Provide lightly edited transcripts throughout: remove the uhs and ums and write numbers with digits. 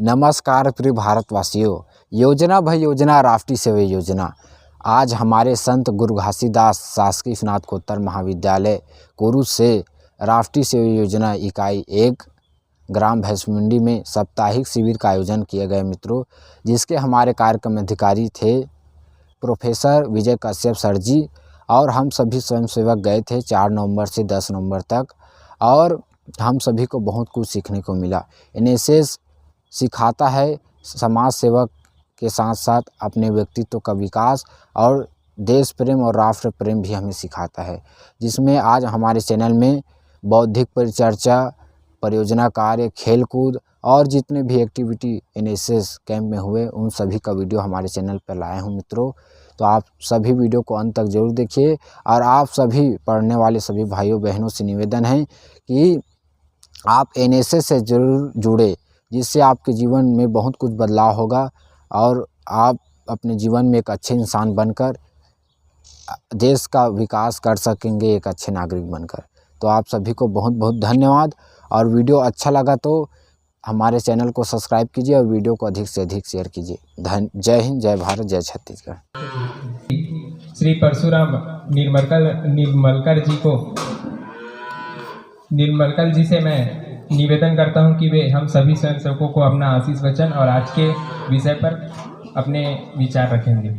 नमस्कार प्रिय भारतवासियों। योजना भय योजना राष्ट्रीय सेवा योजना। आज हमारे संत गुरु घासीदास शासकीय स्नातकोत्तर महाविद्यालय कुरुद से राष्ट्रीय सेवा योजना इकाई 1 ग्राम भैंसमुंडी में साप्ताहिक शिविर का आयोजन किया गया मित्रों, जिसके हमारे कार्यक्रम अधिकारी थे प्रोफेसर विजय कश्यप सर जी। और हम सभी स्वयंसेवक गए थे 4 नवंबर से 10 नवंबर तक, और हम सभी को बहुत कुछ सीखने को मिला। एनएसएस सिखाता है समाज सेवक के साथ साथ अपने व्यक्तित्व का विकास और देश प्रेम और राष्ट्र प्रेम भी हमें सिखाता है, जिसमें आज हमारे चैनल में बौद्धिक परिचर्चा, परियोजना कार्य, खेलकूद और जितने भी एक्टिविटी एनएसएस कैंप में हुए उन सभी का वीडियो हमारे चैनल पर लाए हूँ मित्रों। तो आप सभी वीडियो को अंत तक जरूर देखिए। और आप सभी पढ़ने वाले सभी भाइयों बहनों से निवेदन है कि आप एनएसएस से जरूर जुड़े, जिससे आपके जीवन में बहुत कुछ बदलाव होगा और आप अपने जीवन में एक अच्छे इंसान बनकर देश का विकास कर सकेंगे, एक अच्छे नागरिक बनकर। तो आप सभी को बहुत बहुत धन्यवाद। और वीडियो अच्छा लगा तो हमारे चैनल को सब्सक्राइब कीजिए और वीडियो को अधिक से अधिक शेयर कीजिए। जय हिंद, जय भारत, जय छत्तीसगढ़। श्री परशुराम निर्मलकर जी से मैं निवेदन करता हूं कि वे हम सभी स्वयंसेवकों को अपना आशीष वचन और आज के विषय पर अपने विचार रखेंगे।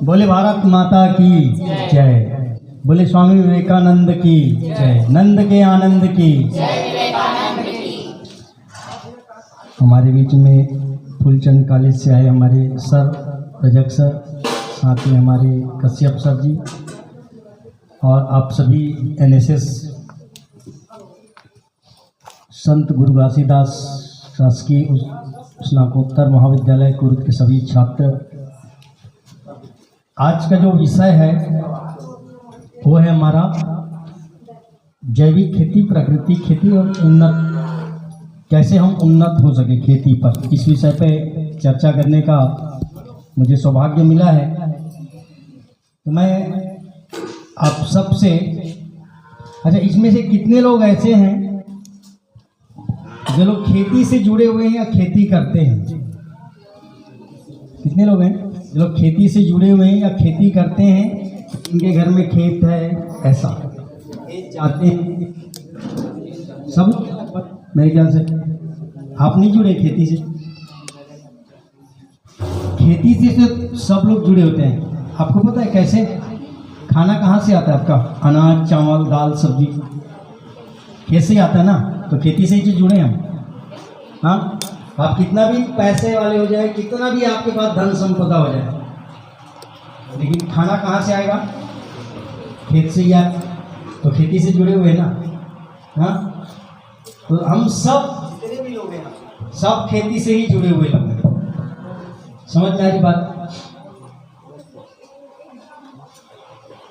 बोले भारत माता की जय। बोले स्वामी विवेकानंद की जय। नंद के आनंद की जय। हमारे बीच में फूलचंद कॉलेज से आए हमारे सर रजक सर, साथ में हमारे कश्यप सर जी, और आप सभी एनएसएस संत गुरु घासीदास शासकीय स्नातकोत्तर महाविद्यालय कुरुद के सभी छात्र। आज का जो विषय है वो है हमारा जैविक खेती, प्राकृतिक खेती और उन्नत, कैसे हम उन्नत हो सके खेती पर। इस विषय पे चर्चा करने का मुझे सौभाग्य मिला है। तो मैं आप सब से, अच्छा, इसमें से कितने लोग ऐसे हैं जो लोग खेती से जुड़े हुए हैं या खेती करते हैं? कितने लोग हैं जो लोग खेती से जुड़े हुए हैं या खेती करते हैं? इनके घर में खेत है, ऐसा चाहते हैं सब? मेरे ख्याल से आप नहीं जुड़े खेती से। खेती से तो सब लोग जुड़े होते हैं। आपको पता है कैसे खाना कहाँ से आता है आपका? अनाज, चावल, दाल, सब्जी खेत से आता है ना। तो खेती से ही जो जुड़े हम। हाँ, आप कितना भी पैसे वाले हो जाए, कितना भी आपके पास धन संपदा हो जाए, लेकिन खाना कहाँ से आएगा? खेत से ही आए। तो खेती से जुड़े हुए ना। हाँ, तो हम सब जितने भी लोग हैं सब खेती से ही जुड़े हुए लोग हैं। समझ में आ रही बात?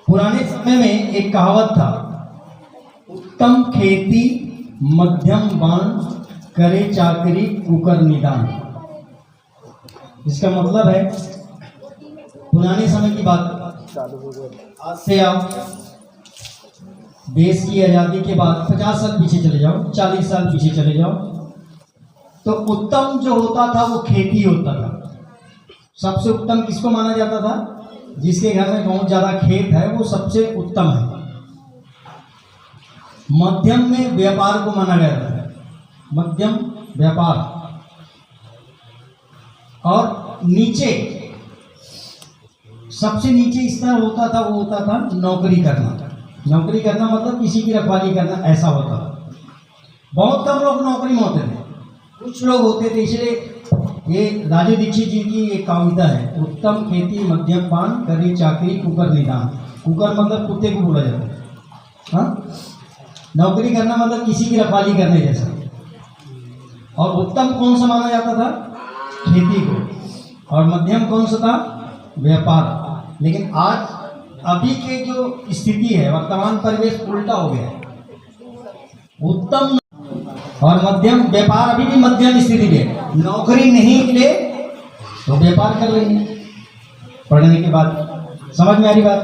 पुराने समय में एक कहावत था, उत्तम खेती मध्यम बान, करे चाकरी कुकर निदान। इसका मतलब है पुराने समय की बात। आज से आप देश की आज़ादी के बाद 50 साल पीछे चले जाओ, 40 साल पीछे चले जाओ, तो उत्तम जो होता था वो खेती होता था। सबसे उत्तम किसको माना जाता था? जिसके घर में बहुत ज़्यादा खेत है वो सबसे उत्तम है। मध्यम में व्यापार को माना गया था, मध्यम व्यापार। और नीचे, सबसे नीचे स्तर होता था वो होता था नौकरी करना। नौकरी करना मतलब किसी की रखवाली करना, ऐसा होता था। बहुत कम लोग नौकरी में होते थे, कुछ लोग होते थे। इसलिए ये राजू दीक्षित जी की एक कविता है, उत्तम खेती मध्यम पान, करे चाकरी कुकर निदान। कुकर मतलब कुत्ते को बोला जाता है। हाँ, नौकरी करना मतलब किसी की रखवाली करने जैसा। और उत्तम कौन सा माना जाता था? खेती को। और मध्यम कौन सा था? व्यापार। लेकिन आज अभी के जो स्थिति है, वर्तमान परिवेश उल्टा हो गया है। उत्तम और मध्यम व्यापार अभी भी मध्यम स्थिति में। नौकरी नहीं मिले तो व्यापार कर लेंगे। पढ़ने के बाद। समझ में आ रही बात?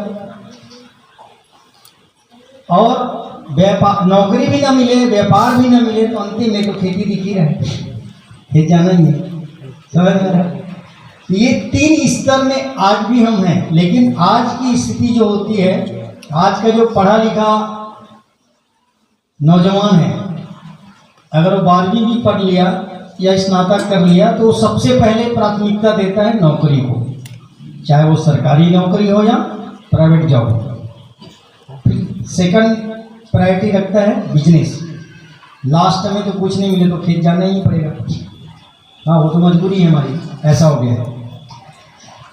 और व्यापार, नौकरी भी ना मिले, व्यापार भी ना मिले, तो अंतिम में तो खेती दिख ही रहे, खेत जाना ही है। समझ में आ रहा है? ये 3 स्तर में आज भी हम हैं, लेकिन आज की स्थिति जो होती है, आज का जो पढ़ा लिखा नौजवान है, अगर वो 12वीं भी पढ़ लिया या स्नातक कर लिया, तो सबसे पहले प्राथमिकता देता है नौकरी को, चाहे वो सरकारी नौकरी हो या प्राइवेट जॉब हो। सेकंड प्रायोरिटी रखता है बिजनेस। लास्ट में तो कुछ नहीं मिले तो खेत जाना ही पड़ेगा। हाँ, वो तो मजबूरी है हमारी, ऐसा हो गया है।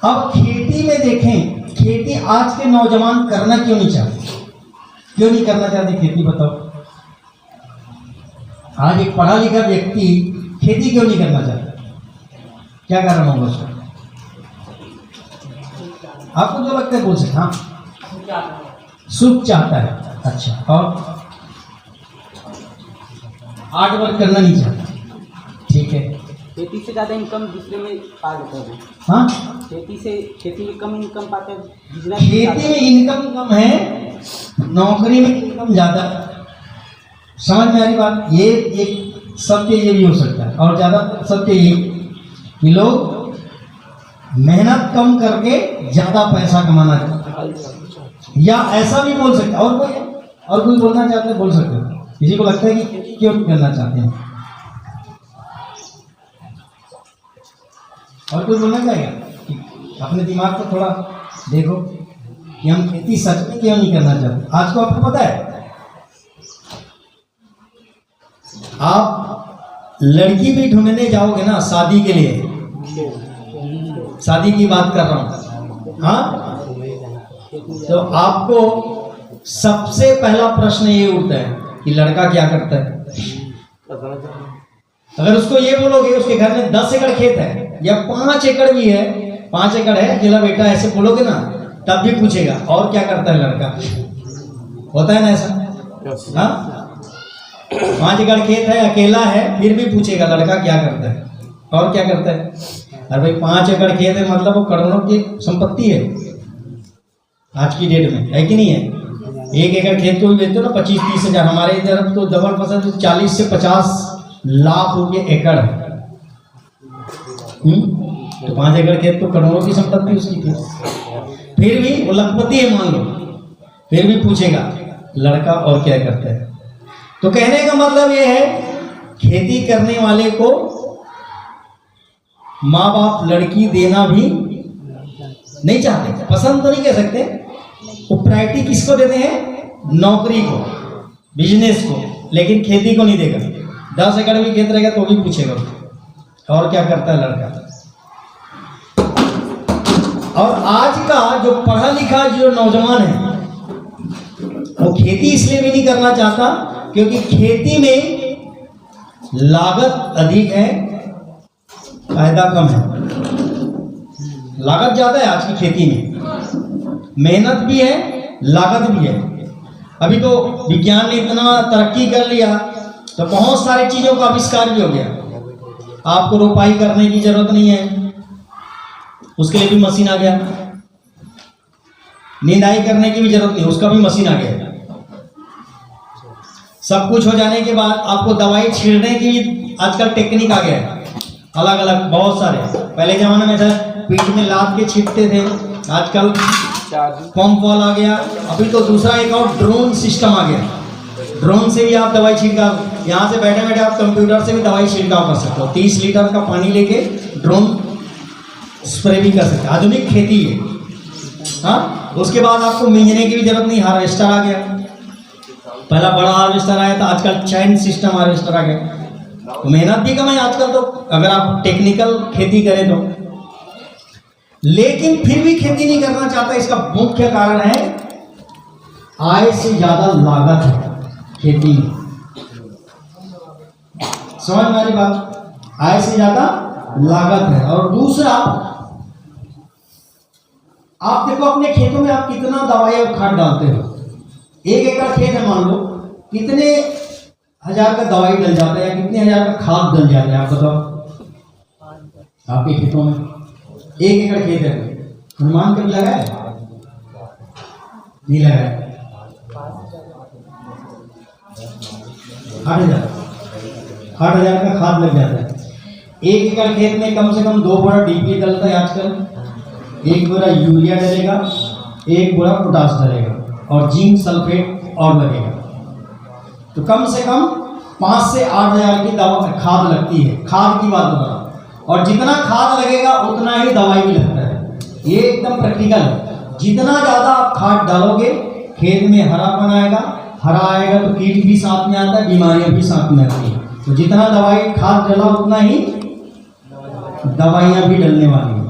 अब खेती में देखें, खेती आज के नौजवान करना क्यों नहीं चाहते? क्यों नहीं करना चाहते खेती, बताओ? आज एक पढ़ा लिखा व्यक्ति खेती क्यों नहीं करना चाहता? क्या कारण होगा उसका? आपको जो लगता है बोल सकते। हाँ, सुख चाहता है। अच्छा, और हार्ड वर्क करना नहीं चाहता। ठीक है, खेती से ज़्यादा इनकम दूसरे में पा लेते हैं। हाँ, खेती में कम इनकम पाते हैं, बिजनेस खेती में इनकम कम है, नौकरी में इनकम ज़्यादा। समझ में आ रही बात? ये एक सत्य ये भी हो सकता है, और ज़्यादा सत्य ये कि लोग मेहनत कम करके ज़्यादा पैसा कमाना चाहते हैं, या ऐसा भी बोल सकते हैं। और कोई बोलना चाहते हैं, बोल सकते हैं। किसी को लगता है कि खेती क्यों करना चाहते हैं? और कोई बोलना चाहेगा? अपने दिमाग को थोड़ा देखो कि हम खेती सच में क्यों नहीं करना चाहते। आज को आपको पता है, आप लड़की भी ढूंढने जाओगे ना शादी के लिए, शादी की बात कर रहा हूं, हाँ, तो आपको सबसे पहला प्रश्न ये उठता है कि लड़का क्या करता है। अगर उसको ये बोलोगे उसके घर में 10 एकड़ खेत है या 5 एकड़ भी है, 5 एकड़ है अकेला बेटा, ऐसे बोलोगे ना, तब भी पूछेगा और क्या करता है लड़का। होता है ना ऐसा? हाँ, 5 एकड़ खेत है, अकेला है, फिर भी पूछेगा लड़का क्या करता है और क्या करता है। अरे भाई 5 एकड़ खेत है मतलब वो करोड़ों की संपत्ति है आज की डेट में, है कि नहीं है? 1 एकड़ खेत को भी बेचते हो ना 25-30 हज़ार। हमारे इधर तो डबल पसंद 40 से 50 लाख रुपये एकड़ है। तो 5 एकड़ खेत तो करोड़ों की संपत्ति उसकी थी, फिर भी वो लखपति है मान लो, फिर भी पूछेगा लड़का और क्या करता है। तो कहने का मतलब ये है, खेती करने वाले को माँ बाप लड़की देना भी नहीं चाहते, पसंद तो नहीं कह सकते, वो प्रायोरिटी किसको देते हैं? नौकरी को, बिजनेस को, लेकिन खेती को नहीं देगा। 10 एकड़ भी खेत रहेगा तो भी पूछेगा और क्या करता है लड़का। और आज का जो पढ़ा लिखा जो नौजवान है वो खेती इसलिए भी नहीं करना चाहता क्योंकि खेती में लागत अधिक है, फायदा कम है। लागत ज़्यादा है आज की खेती में, मेहनत भी है, लागत भी है। अभी तो विज्ञान ने इतना तरक्की कर लिया तो बहुत सारी चीज़ों का आविष्कार भी हो गया। आपको रोपाई करने की जरूरत नहीं है, उसके लिए भी मशीन आ गया। निंदाई करने की भी जरूरत नहीं, उसका भी मशीन आ गया। सब कुछ हो जाने के बाद आपको दवाई छींटने की भी आजकल टेक्निक आ गया है, अलग अलग बहुत सारे। पहले जमाने में था पीठ में लाद के छींटते थे, आजकल पंप वाला आ गया। अभी तो दूसरा एक और ड्रोन सिस्टम आ गया, ड्रोन से भी आप दवाई छिड़काव, यहाँ से बैठे बैठे आप कंप्यूटर से भी दवाई छिड़काव कर सकते हो। 30 लीटर का पानी लेके ड्रोन स्प्रे भी कर सकते हैं। आधुनिक खेती है। हाँ, उसके बाद आपको मिंजने की भी जरूरत नहीं, हार्वेस्टर आ गया। पहला बड़ा हार्वेस्टर आया था, आजकल चैन सिस्टम हार्वेस्टर आ गया। तो मेहनत भी कम है आजकल तो, अगर आप टेक्निकल खेती करें तो। लेकिन फिर भी खेती नहीं करना चाहता, इसका मुख्य कारण है आय से ज्यादा लागत है खेती में। समझ में आ रही बात? आय से ज्यादा लागत है। और दूसरा, आप देखो अपने खेतों में आप कितना दवाई और खाद डालते हो। 1 एकड़ खेत है मान लो, कितने हजार का दवाई डल जाता है या कितने हजार का खाद डल जाता है, आप बताओ। आपके खेतों में 1 एकड़ खेत है अनुमान कभी लगाया? नहीं लगाया। 8,000 का खाद लग जाता है। 1 एकड़ खेत में कम से कम 2 बोरा डीपी डलता है आजकल, 1 बोरा यूरिया डलेगा, 1 बोरा पोटास डलेगा और जिंक सल्फेट और लगेगा। तो कम से कम 5 से 8,000 की दवा खाद लगती है। खाद की बात बता रहा हूं। और जितना खाद लगेगा उतना ही दवाई भी लगता है। ये एकदम प्रैक्टिकल है। जितना ज़्यादा आप खाद डालोगे खेत में हरापन आएगा, हरा आएगा तो कीट भी साथ में आता है, बीमारियां भी साथ में आती हैं। तो जितना दवाई खाद डाला उतना ही दवाइयां भी डलने वाली हैं।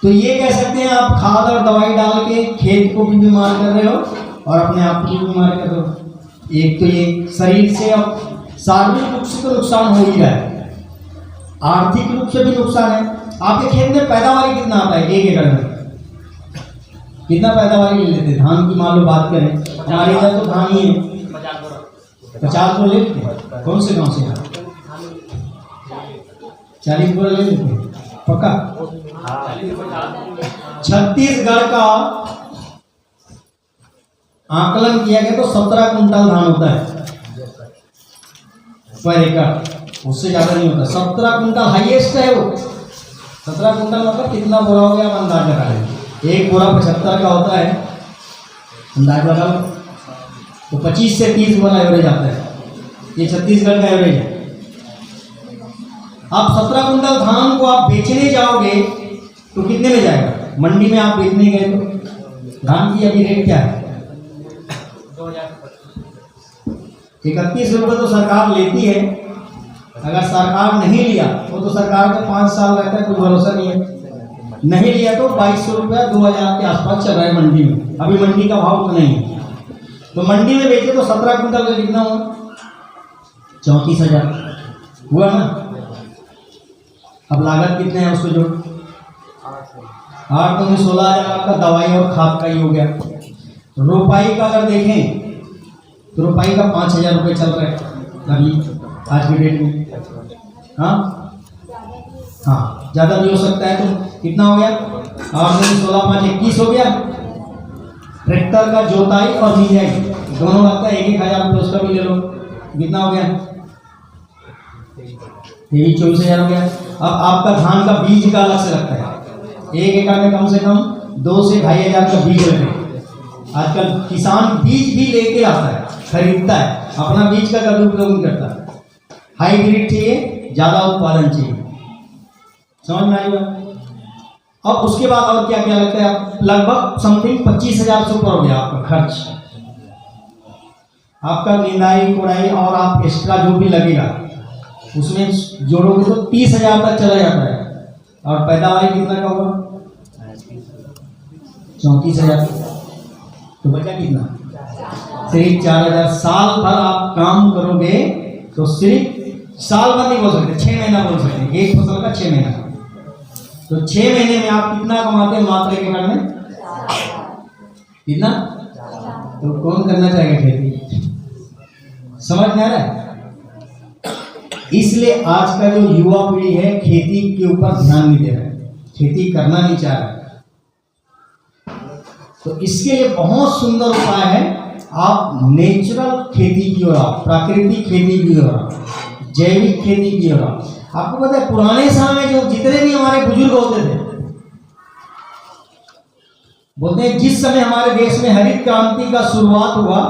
तो ये कह सकते हैं आप खाद और दवाई डाल के खेत को भी बीमार कर रहे हो और अपने आप को भी बीमार कर रहे हो। एक तो ये शरीर से अब शारीरिक रूप से तो नुकसान हो ही रहा है, आर्थिक रूप से भी नुकसान है। आपके खेत में पैदावारी कितना आता है? 1 एकड़ में कितना पैदावारी ले लेते? धान की मान लो बात करें, हमारे इधर तो धान ही है, 50 बोरा ले लेते हैं। कौन से गांव से? 40 बोरा ले लेते हैं पक्का। छत्तीसगढ़ का आकलन किया गया तो 17 कुंटल धान होता है पर एकड़, उससे ज्यादा नहीं होता। 17 कुंटल हाईएस्ट है वो। 17 कुंटल मतलब कितना बोरा हो गया आप अंदाज लगा लेंगे। 1 बोरा 75 का होता है, अंदाज लगा लो। तो 25 से 30 बोरा एवरेज आता है। ये छत्तीसगढ़ का एवरेज है। आप 17 कुंटल धान को आप बेचने जाओगे तो कितने में जाएगा? मंडी में आप बेचने गए तो धान की अभी रेट क्या है? 31 रुपये तो सरकार लेती है। अगर सरकार नहीं लिया वो तो सरकार का 5 साल रहता है, कोई भरोसा नहीं है। नहीं लिया तो 2200 रुपया 2000 के आसपास चल रहा है मंडी में। अभी मंडी का भाव तो नहीं है, तो मंडी में बेचे तो 17 कुंटल का कितना हुआ? 34,000 हुआ ना। अब लागत कितने हैं उसको जोड़, 8 तो 16,000 आपका दवाई और खाद का ही हो गया। रोपाई का अगर देखें तो रोपाई का 5,000 रुपये चल रहा है अभी आज की डेट में। हाँ ज़्यादा भी हो सकता है। तो कितना हो गया? 8 में 16 5 21 हो गया। ट्रैक्टर का जोताई और निराई दोनों लगता है 1,000 रुपये, उसका भी ले लो। कितना हो गया? 23-24,000 हो गया। अब आपका धान का बीज का अलग से लगता है। 1 एकड़ में कम से कम 2 से 2,500 का बीज लगे। आजकल किसान बीज भी लेके आता है, खरीदता है, अपना बीज का कभी उपयोग नहीं करता। हाइब्रिड चाहिए, ज़्यादा उत्पादन चाहिए। समझ में आई बात? अब उसके बाद और क्या क्या लगता है? लगभग समथिंग 25,000 से ऊपर हो गया आपका खर्च। आपका निंदाई कोड़ाई और आप एक्स्ट्रा जो भी लगेगा उसमें जोड़ोगे तो 30,000 तक चला जाता है। और पैदावारी कितना का होगा? 34,000। तो बचा कितना? सिर्फ 4,000। साल भर आप काम करोगे तो सिर्फ साल भर नहीं बोल सकते, 6 महीना बोल सकते हैं। एक फसल का 6 महीना, तो 6 महीने में आप कितना कमाते हैं? मात्र 1 एकड़ में कितना? तो कौन करना चाहेगा खेती? समझ में आ रहा है? इसलिए आज का जो युवा पीढ़ी है खेती के ऊपर ध्यान नहीं दे रहा है, खेती करना नहीं चाह रहा है। तो इसके लिए बहुत सुंदर उपाय है। आप नेचुरल खेती की ओर आओ, प्राकृतिक खेती की ओर आओ, जैविक खेती की ओर आओ। आपको पता है पुराने समय में जो जितने भी हमारे बुजुर्ग होते थे, बोलते हैं जिस समय हमारे देश में हरित क्रांति का शुरुआत हुआ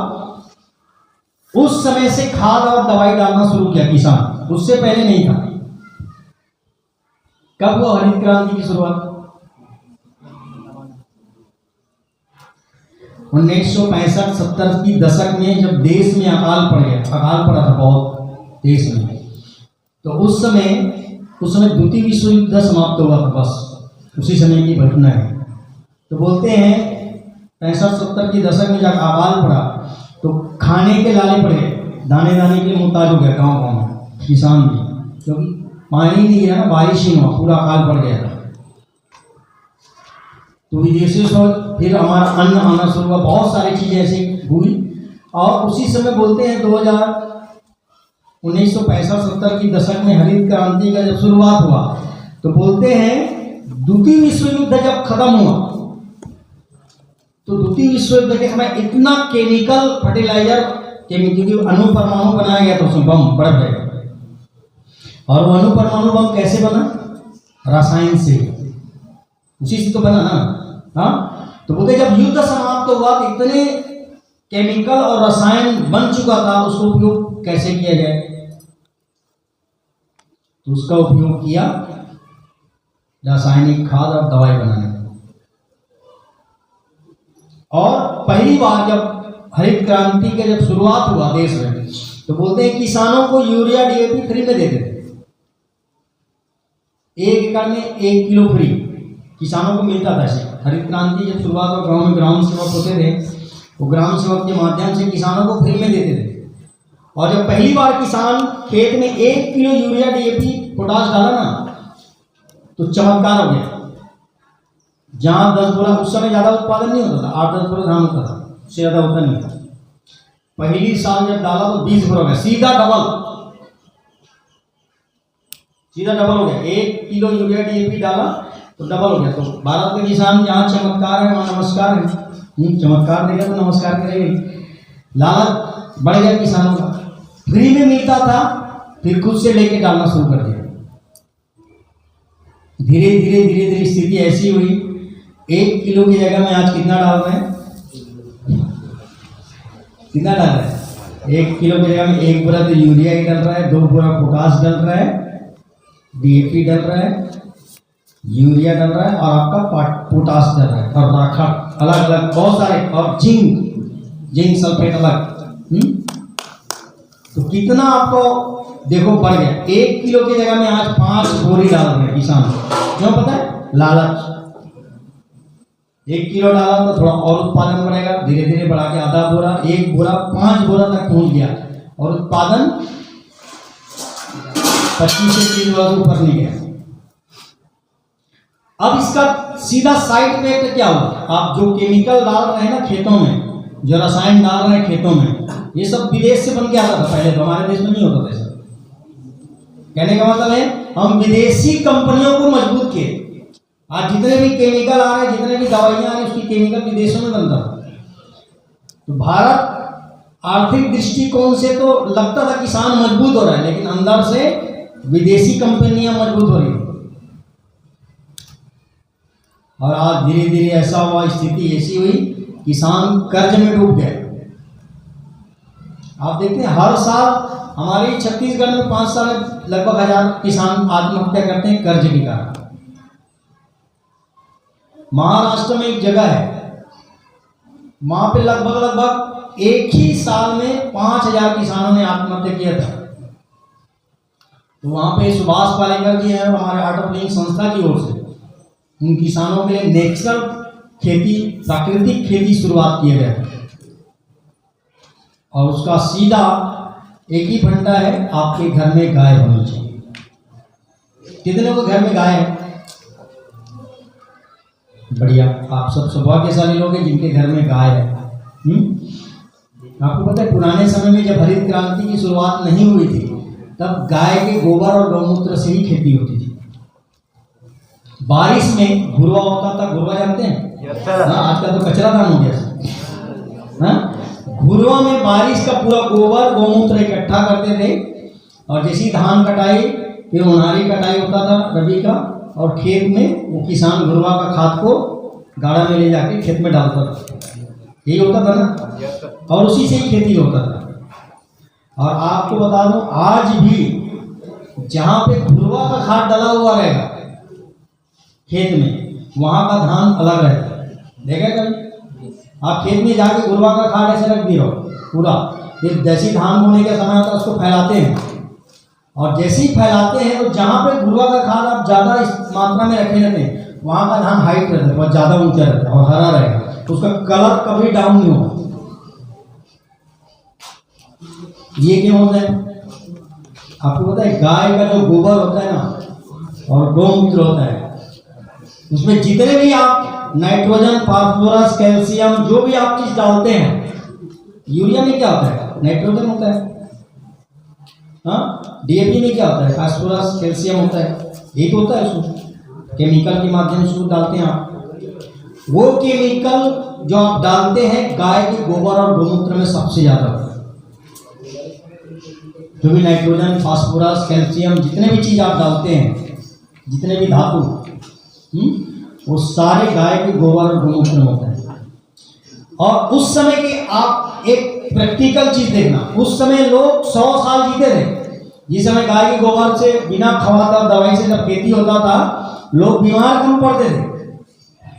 उस समय से खाद और दवाई डालना शुरू किया किसान, उससे पहले नहीं था। कब हुआ हरित क्रांति की शुरुआत? 1965-70 की दशक में जब देश में अकाल पड़ गया, अकाल पड़ा था बहुत देश में, तो उस समय द्वितीय विश्व युद्ध समाप्त हुआ था। बस उसी समय की घटना है। तो बोलते हैं 65-70 की दशक में जब अकाल पड़ा तो खाने के लाले पड़े, दाने दाने के मुहताज हो गया गाँव गाँव में किसान भी, क्योंकि पानी नहीं गिरा ना, बारिश ही हुआ, पूरा अकाल पड़ गया था। तो विदेशों से फिर हमारा अन्न आना शुरू हुआ, बहुत सारी चीज़ें ऐसी हुई। और उसी समय बोलते हैं 1965-70 की दशक में हरित क्रांति का जब शुरुआत हुआ तो बोलते हैं द्वितीय विश्व युद्ध जब खत्म हुआ तो द्वितीय विश्व युद्ध के समय इतना केमिकल फर्टिलाइजर केमिकल अणु परमाणु बनाया गया था, उसमें बम बढ़ गए। और वो अणु परमाणु बम कैसे बना? रसायन से, उसी से तो बना ना। हाँ, तो बोलते जब युद्ध समाप्त हुआ तो इतने केमिकल और रसायन बन चुका था, उसको उपयोग कैसे किया जाए? तो उसका उपयोग किया रासायनिक खाद और दवाई बनाने में। और पहली बार जब हरित क्रांति के जब शुरुआत हुआ देश में, तो बोलते हैं किसानों को यूरिया डीएपी फ्री में देते थे। 1 एकड़ में 1 किलो फ्री किसानों को मिलता था। ऐसे हरित क्रांति जब शुरुआत हुआ, गाँव में ग्राम सेवक होते थे, वो ग्राम सेवक के माध्यम से किसानों को फ्री में देते थे। और जब पहली बार किसान खेत में 1 किलो यूरिया डीएपी पोटाश डाला ना, तो चमत्कार हो गया। जहाँ 10 बोरा, उस समय ज़्यादा उत्पादन नहीं होता था, 8-10 बोरा धान होता था, उससे ज़्यादा होता नहीं था। पहली साल जब डाला तो 20 बोरा हो गया, सीधा डबल हो गया। 1 किलो यूरिया डीएपी डाला तो डबल हो गया। तो भारत के किसान जहाँ चमत्कार है वहाँ नमस्कार है। चमत्कार देगा तो नमस्कार करेंगे। लालच बढ़ गया किसानों का, फ्री में मिलता था, फिर खुद से लेके डालना शुरू कर दिया। धीरे धीरे स्थिति ऐसी हुई, 1 किलो की जगह में आज कितना डाल रहे हैं? कितना डाल रहे हैं? 1 किलो की जगह में 1 बोरा तो यूरिया ही डल रहा है, 2 बोरा पोटाश डल रहा है, डीएपी डल रहा है, यूरिया डल रहा है और आपका पोटाश डल रहा है, और राखड़ अलग अलग बहुत सारे, और जिंक सल्फेट अलग। तो कितना आपको देखो बढ़ गया। 1 किलो की जगह में आज 5 बोरी डाल रहे हैं किसान। क्यों पता है? लालच। 1 किलो डाला तो थोड़ा और उत्पादन बढ़ेगा, धीरे धीरे बढ़ा के आधा बोरा, 1 बोरा, 5 बोरा तक पहुंच गया, और उत्पादन 25 से 30 बोरा से ऊपर नहीं गया। अब इसका सीधा साइड इफेक्ट क्या हुआ? आप जो केमिकल डाल रहे हैं ना खेतों में, जो रसायन डाल रहे हैं खेतों में, ये सब विदेश से बन के आता था। पहले तो हमारे देश में नहीं होता था। कहने का मतलब है हम विदेशी कंपनियों को मजबूत किए। आज जितने भी केमिकल आ रहे हैं, जितने भी दवाइयां आ रही, उसकी केमिकल विदेशों में बनता था। तो भारत आर्थिक दृष्टिकोण से तो लगता था किसान मजबूत हो रहा है, लेकिन अंदर से विदेशी कंपनियां मजबूत हो रही। और आज धीरे धीरे ऐसा हुआ, स्थिति ऐसी हुई, किसान कर्ज में डूब गए। आप देखते हैं हर साल हमारे छत्तीसगढ़ में 5 साल में लगभग 1000 किसान आत्महत्या करते हैं कर्ज के कारण। महाराष्ट्र में एक जगह है, वहां पे लगभग एक ही साल में 5000 किसानों ने आत्महत्या किया था। तो वहां पे सुभाष पालेकर जी हैं, हमारे आर्ट ऑफ लिविंग संस्था की ओर से उन किसानों के लिए नेचुरल खेती, प्राकृतिक खेती शुरुआत किया गया। और उसका सीधा एक ही फंडा है, आपके घर में गाय होनी चाहिए। कितने को घर में गाय है? बढ़िया, आप सब सौभाग्यशाली लोग हैं जिनके घर में गाय है। आपको पता है पुराने समय में जब हरित क्रांति की शुरुआत नहीं हुई थी, तब गाय के गोबर और गौमूत्र से ही खेती होती थी। बारिश में घुरवा होता था, घुरवा जानते हैं ना? आज का तो कचरा दान हो गया। घुरवा में बारिश का पूरा गोबर गौमूत्र इकट्ठा करते थे, और जैसी धान कटाई, फिर उन्हारी कटाई होता था रबी का, और खेत में वो किसान घुरवा का खाद को गाड़ा में ले जाके खेत में डालता था। यही होता था ना, और उसी से ही खेती होता था। और आपको बता दूं, आज भी जहाँ पे घुरवा का खाद डाला हुआ रहेगा खेत में, वहाँ का धान अलग रहता है। देखा कभी आप खेत में जाके घुरवा का खाद ऐसे रख दिए हो पूरा, फिर जैसी धान बोने का समय होता है उसको फैलाते हैं, और जैसे ही फैलाते हैं तो जहाँ पे घुरवा का खाद आप ज़्यादा इस मात्रा में रखे रहते हैं, वहाँ का धान हाइट रहता है, बहुत ज़्यादा ऊंचा रहता है और हरा रहेगा, तो उसका कलर कभी डाउन नहीं होगा। ये क्या होता है? आपको पता है गाय का जो गोबर होता है ना, और गौमूत्र होता है, उसमें जितने भी आप नाइट्रोजन, फास्फोरस, कैल्शियम, जो भी आप चीज डालते हैं, यूरिया में क्या होता है? नाइट्रोजन होता है। हाँ, डीएपी में क्या होता है? फास्फोरस, कैल्शियम होता है। एक होता है उसमें, केमिकल के माध्यम से डालते हैं आप। वो केमिकल जो आप डालते हैं गाय के गोबर और गोमूत्र में सबसे ज़्यादा होता है। जो भी नाइट्रोजन, फास्फोरस, कैल्शियम, जितने भी चीज़ आप डालते हैं, जितने भी धातु, वो सारे गाय के गोबर और गोमूत्र में होते हैं। और उस समय के आप एक प्रैक्टिकल चीज़ देखना, उस समय लोग 100 साल जीते थे। जिस समय गाय के गोबर से बिना खवाता दवाई से जब खेती होता था, लोग बीमार कम पड़ते थे,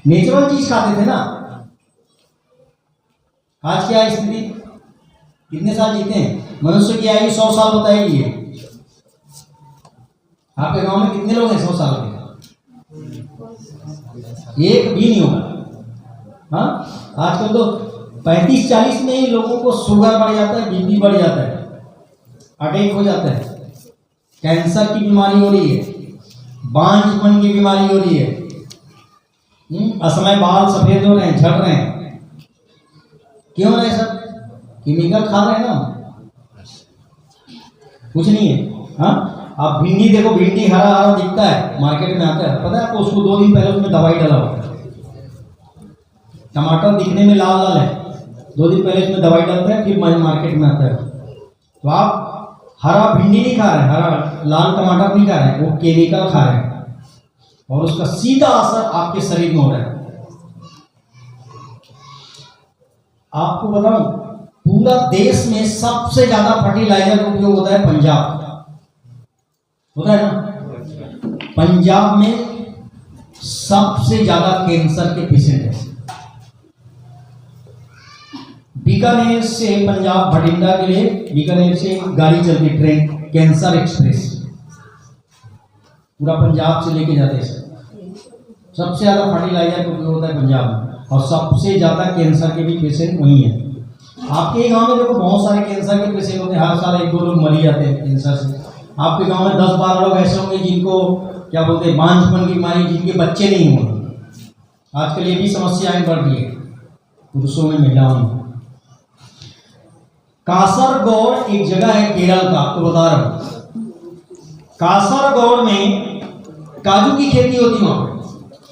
नेचुरल चीज खाते थे ना। आज क्या स्थिति, कितने साल जीते हैं? मनुष्य की आयु 100 साल बताएगी है। आपके गांव में कितने लोग हैं 100 साल के? एक भी नहीं होगा। हाँ, आजकल तो 35-40 में ही लोगों को शुगर बढ़ जाता है, बीपी बढ़ जाता है, अटैक हो जाता है, कैंसर की बीमारी हो रही है, बांझपन की बीमारी हो रही है, असमय बाल सफेद हो रहे हैं, झड़ रहे हैं। क्यों हो रहे हैं? सब केमिकल खा रहे हैं ना, कुछ नहीं है। हाँ, आप भिंडी देखो, भिंडी हरा हरा दिखता है, मार्केट में आता है, पता है आपको? उसको 2 दिन पहले उसमें दवाई डाला होता है। टमाटर दिखने में लाल लाल है, 2 दिन पहले इसमें दवाई डालते हैं, फिर मार्केट में आता है। तो आप हरा भिंडी नहीं खा रहे हैं, हरा लाल टमाटर नहीं खा रहे हैं, वो केमिकल खा रहे हैं, और उसका सीधा असर आपके शरीर में हो रहा है। आपको बताऊं, पूरा देश में सबसे ज्यादा फर्टिलाइजर का उपयोग होता है पंजाब, होता है ना? पंजाब में सबसे ज्यादा कैंसर के पेशेंट है। बीकानेर से पंजाब भटिंडा के लिए बीकानेर से गाड़ी चलती, ट्रेन कैंसर एक्सप्रेस, पूरा पंजाब से लेके जाते हैं। सबसे ज़्यादा फर्टिलाइजर का उपयोग होता है पंजाब में, और सबसे ज़्यादा कैंसर के भी पेशेंट वहीं हैं। आपके गांव में देखो बहुत सारे कैंसर के पेशेंट होते हैं, हर साल 1-2 लोग मर ही जाते हैं कैंसर से। आपके गांव में 10-12 लोग ऐसे होंगे जिनको क्या बोलते हैं, बांझपन की बीमारी, जिनके बच्चे नहीं हुए। आजकल ये भी समस्याएं बढ़ रही है पुरुषों में, महिलाओं में। कासरगोड एक जगह है केरल का, तो बता रहा हूं, कासरगोड में काजू की खेती होती है वहां,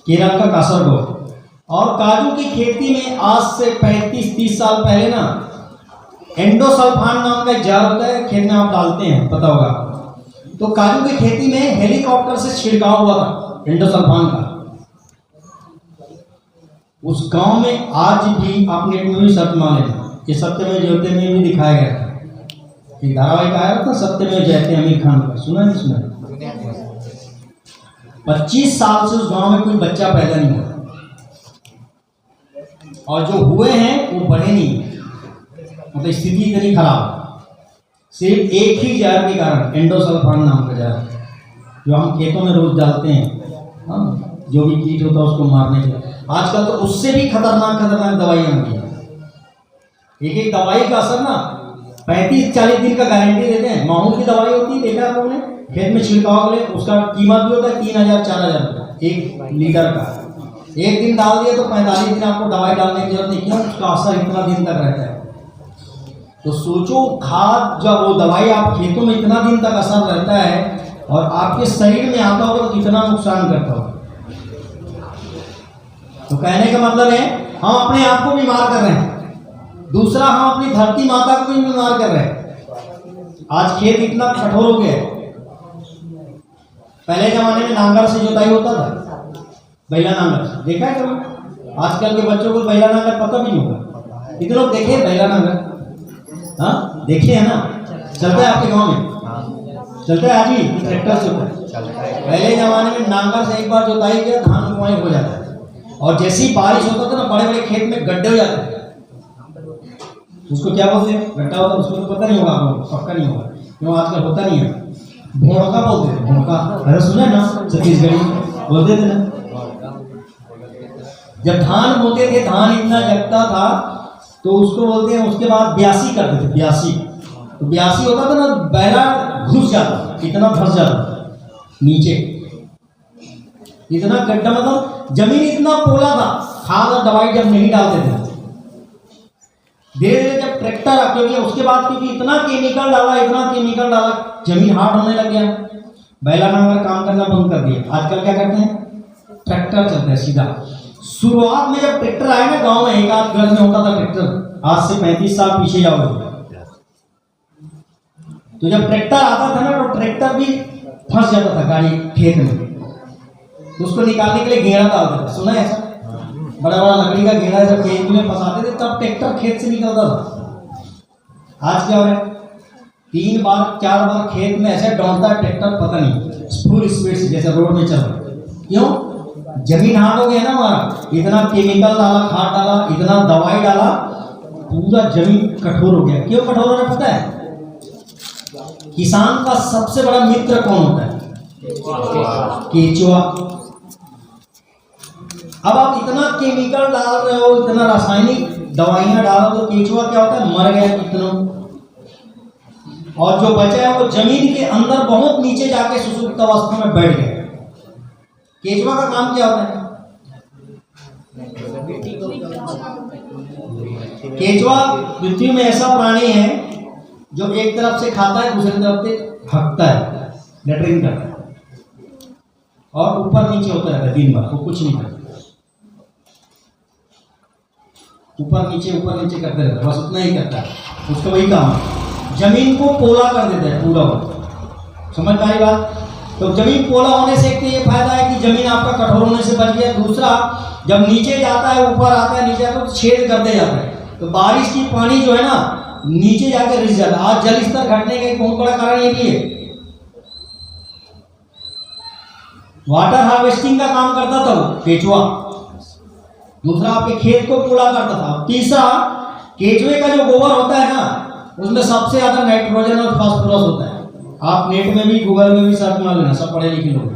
केरल का कासरगोड। और काजू की खेती में आज से 35-30 साल पहले ना एंडोसल्फान नाम का एक जार होता है, खेत में आप डालते हैं, पता होगा। तो काजू की खेती में हेलीकॉप्टर से छिड़काव हुआ था एंडोसल्फान का। उस गांव में आज भी आप नेट में भी सर्च मार लेना, ये सत्यमेव जयते में भी दिखाया गया था। एक धारावाहिक आया था सत्यमेव जयते, आमिर खान का, सुना नहीं सुना? 25 साल से उस गांव में कोई बच्चा पैदा नहीं हुआ, और जो हुए हैं वो बढ़े नहीं, मतलब स्थिति इतनी खराब। सिर्फ एक ही जहर के कारण, एंडोसल्फान नाम का जहर, जो हम खेतों में रोज डालते हैं, हाँ, जो भी कीट होता है उसको मारने के लिए। आजकल तो उससे भी खतरनाक दवाइयाँ आ गई। एक दवाई का असर ना 35-40 दिन का गारंटी देते हैं। माहौल की दवाई होती है, देखा आप लोगों ने, खेत में छिड़काव के लिए, उसका कीमत भी होता है 3000-4000 रुपये 1 लीटर का। एक दिन डाल दिया तो 45 दिन आपको दवाई डालने की जरूरत नहीं, क्यों? उसका असर इतना दिन तक रहता है। तो सोचो, खाद जब वो दवाई आप खेतों में इतना दिन तक असर रहता है और आपके शरीर में आता होगा तो कितना नुकसान करता होगा। तो कहने का मतलब है, हम अपने आप को बीमार कर रहे हैं, दूसरा हम अपनी धरती माता को भी बीमार कर रहे हैं। आज खेत इतना कठोर हो गया है। पहले जमाने में नांगर से जोताई होता था, बैला नांगर से, देखा है कभी? आजकल के बच्चों को बैला नांगर पता भी नहीं होगा। कितने लोग देखे बैला नांगर? हाँ, देखे है ना? चलता है आपके गांव में? चलता है आज भी, ट्रैक्टर से होता है। पहले जमाने में नांगर से एक बार जोताई किया, धान बुआई हो जाता है, और जैसी बारिश होता था ना, बड़े बड़े खेत में गड्ढे हो जाते हैं। उसको क्या बोलते हैं? गड्ढा होता है, उसको तो पता नहीं होगा आपको, पक्का नहीं होगा, क्यों? आजकल होता नहीं है। भोड़का बोलते हैं, भोड़का, अरे सुना ना, छत्तीसगढ़ी बोलते थे ना। जब धान बोते थे, धान इतना जगता था तो उसको बोलते हैं, उसके बाद ब्यासी करते थे, ब्यासी। तो ब्यासी होता था ना, बैला घुस जाता, इतना फंस जाता नीचे, इतना गड्ढा, मतलब जमीन इतना पोला था। खाद और दवाई जब नहीं डालते थे, धीरे धीरे जब ट्रैक्टर आके गया उसके बाद, क्योंकि इतना केमिकल डाला, जमीन हार्ड होने लग गया, बैला नांगर काम करना बंद कर दिया। आजकल क्या करते हैं? ट्रैक्टर चलता है सीधा। शुरुआत में जब ट्रैक्टर आए ना गांव में, एक आध घर में होता था ट्रैक्टर, आज से 35 साल पीछे जाओगे तो जब ट्रैक्टर आता था ना तो ट्रैक्टर भी फंस जाता था गाड़ी खेत में, तो उसको निकालने के लिए घेरा डालते थे। सुना है ऐसा? बड़ा बड़ा लकड़ी का घेरा जब खेत में फंसाते थे तब ट्रैक्टर खेत से निकलता था। आज क्या हो रहा है, 3 बार 4 बार खेत में ऐसे दौड़ता है ट्रैक्टर, पता नहीं फुल स्पीड से जैसे रोड में चल रहा है। क्यों? जमीन हार्ड हो गया ना हमारा, इतना केमिकल डाला, खाद डाला, इतना दवाई डाला, पूरा जमीन कठोर हो गया। क्यों कठोर हो रहा है पता है? किसान का सबसे बड़ा मित्र कौन होता है? केचुआ। अब आप इतना केमिकल डाल रहे हो, इतना रासायनिक दवाइयां डाल रहे हो, तो केचुआ क्या होता है? मर गया कितना, और जो बचा है वो जमीन के अंदर बहुत नीचे जाके सुसुप्त अवस्था में बैठ गया। केचुआ का काम क्या होता है? केचुआ पृथ्वी में ऐसा प्राणी है जो एक तरफ से खाता है, दूसरी तरफ से हकता है, लेटरिन करता है, और ऊपर नीचे होता रहता है दिन भर, वो कुछ नहीं करता, ऊपर नीचे करते रहता है, बस उतना ही करता है। उसका वही काम है, जमीन को पोला कर देता है पूरा वक्त। समझ पाई बात? तो जमीन पोला होने से एक तो ये फायदा है कि जमीन आपका कठोर होने से बच गया। दूसरा, जब नीचे जाता है, ऊपर आता है, नीचे आता है, तो छेद करते जाता है, तो बारिश की पानी जो है ना नीचे जाकर रिस जाता है। आज जल स्तर घटने का एक बहुत बड़ा कारण ये भी है। वाटर हार्वेस्टिंग का काम करता था वो केचुआ। दूसरा, आपके खेत को पूरा करता था। तीसरा, केचुए का जो गोबर होता है ना, उसमें सबसे ज्यादा नाइट्रोजन और फास्फोरस होता है। आप नेट में भी, गूगल में भी सर्च मार लेना, सब पढ़े लिखे लोग।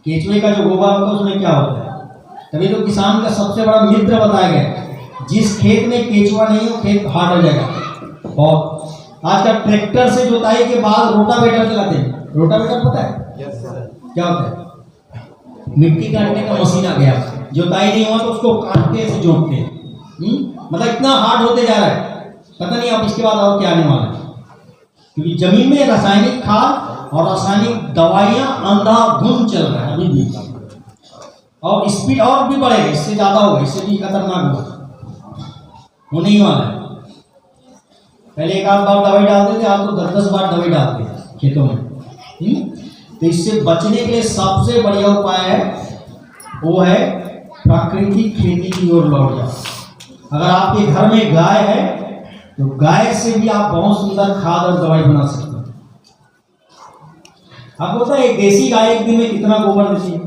केचुए का जो गोबर होता है उसमें क्या होता है? तभी तो किसान का सबसे बड़ा मित्र बताया गया। जिस खेत में केचुआ नहीं हो, खेत हार्ड हो जाएगा। और आज का ट्रैक्टर से जोताई के बाद रोटावेटर चलाते हैं। रोटावेटर पता है क्या होता है? मिट्टी काटने का मशीन आ गया। जोताई नहीं हुआ तो उसको काट के ऐसे जोतते हैं। मतलब इतना हार्ड होते जा रहा है, पता नहीं अब इसके बाद और क्या आने वाला है। क्योंकि जमीन में रासायनिक खाद और रासायनिक दवाइयां अंधाधुंध चल रहा है अभी भी, और स्पीड और भी बढ़ेगा, इससे ज्यादा होगा, इससे भी खतरनाक होगा, होने ही वाला है। पहले एक आध बार दवाई डालते थे, आज तो 10-10 बार दवाई डालते हैं खेतों में। तो इससे बचने के लिए सबसे बढ़िया उपाय है, वो है प्राकृतिक खेती की ओर लौट जाओ। अगर आपके घर में गाय है तो गाय से भी आप बहुत सुंदर खाद और दवाई बना सकते हैं। आपको पता है एक देसी गाय एक दिन में कितना गोबर देती है?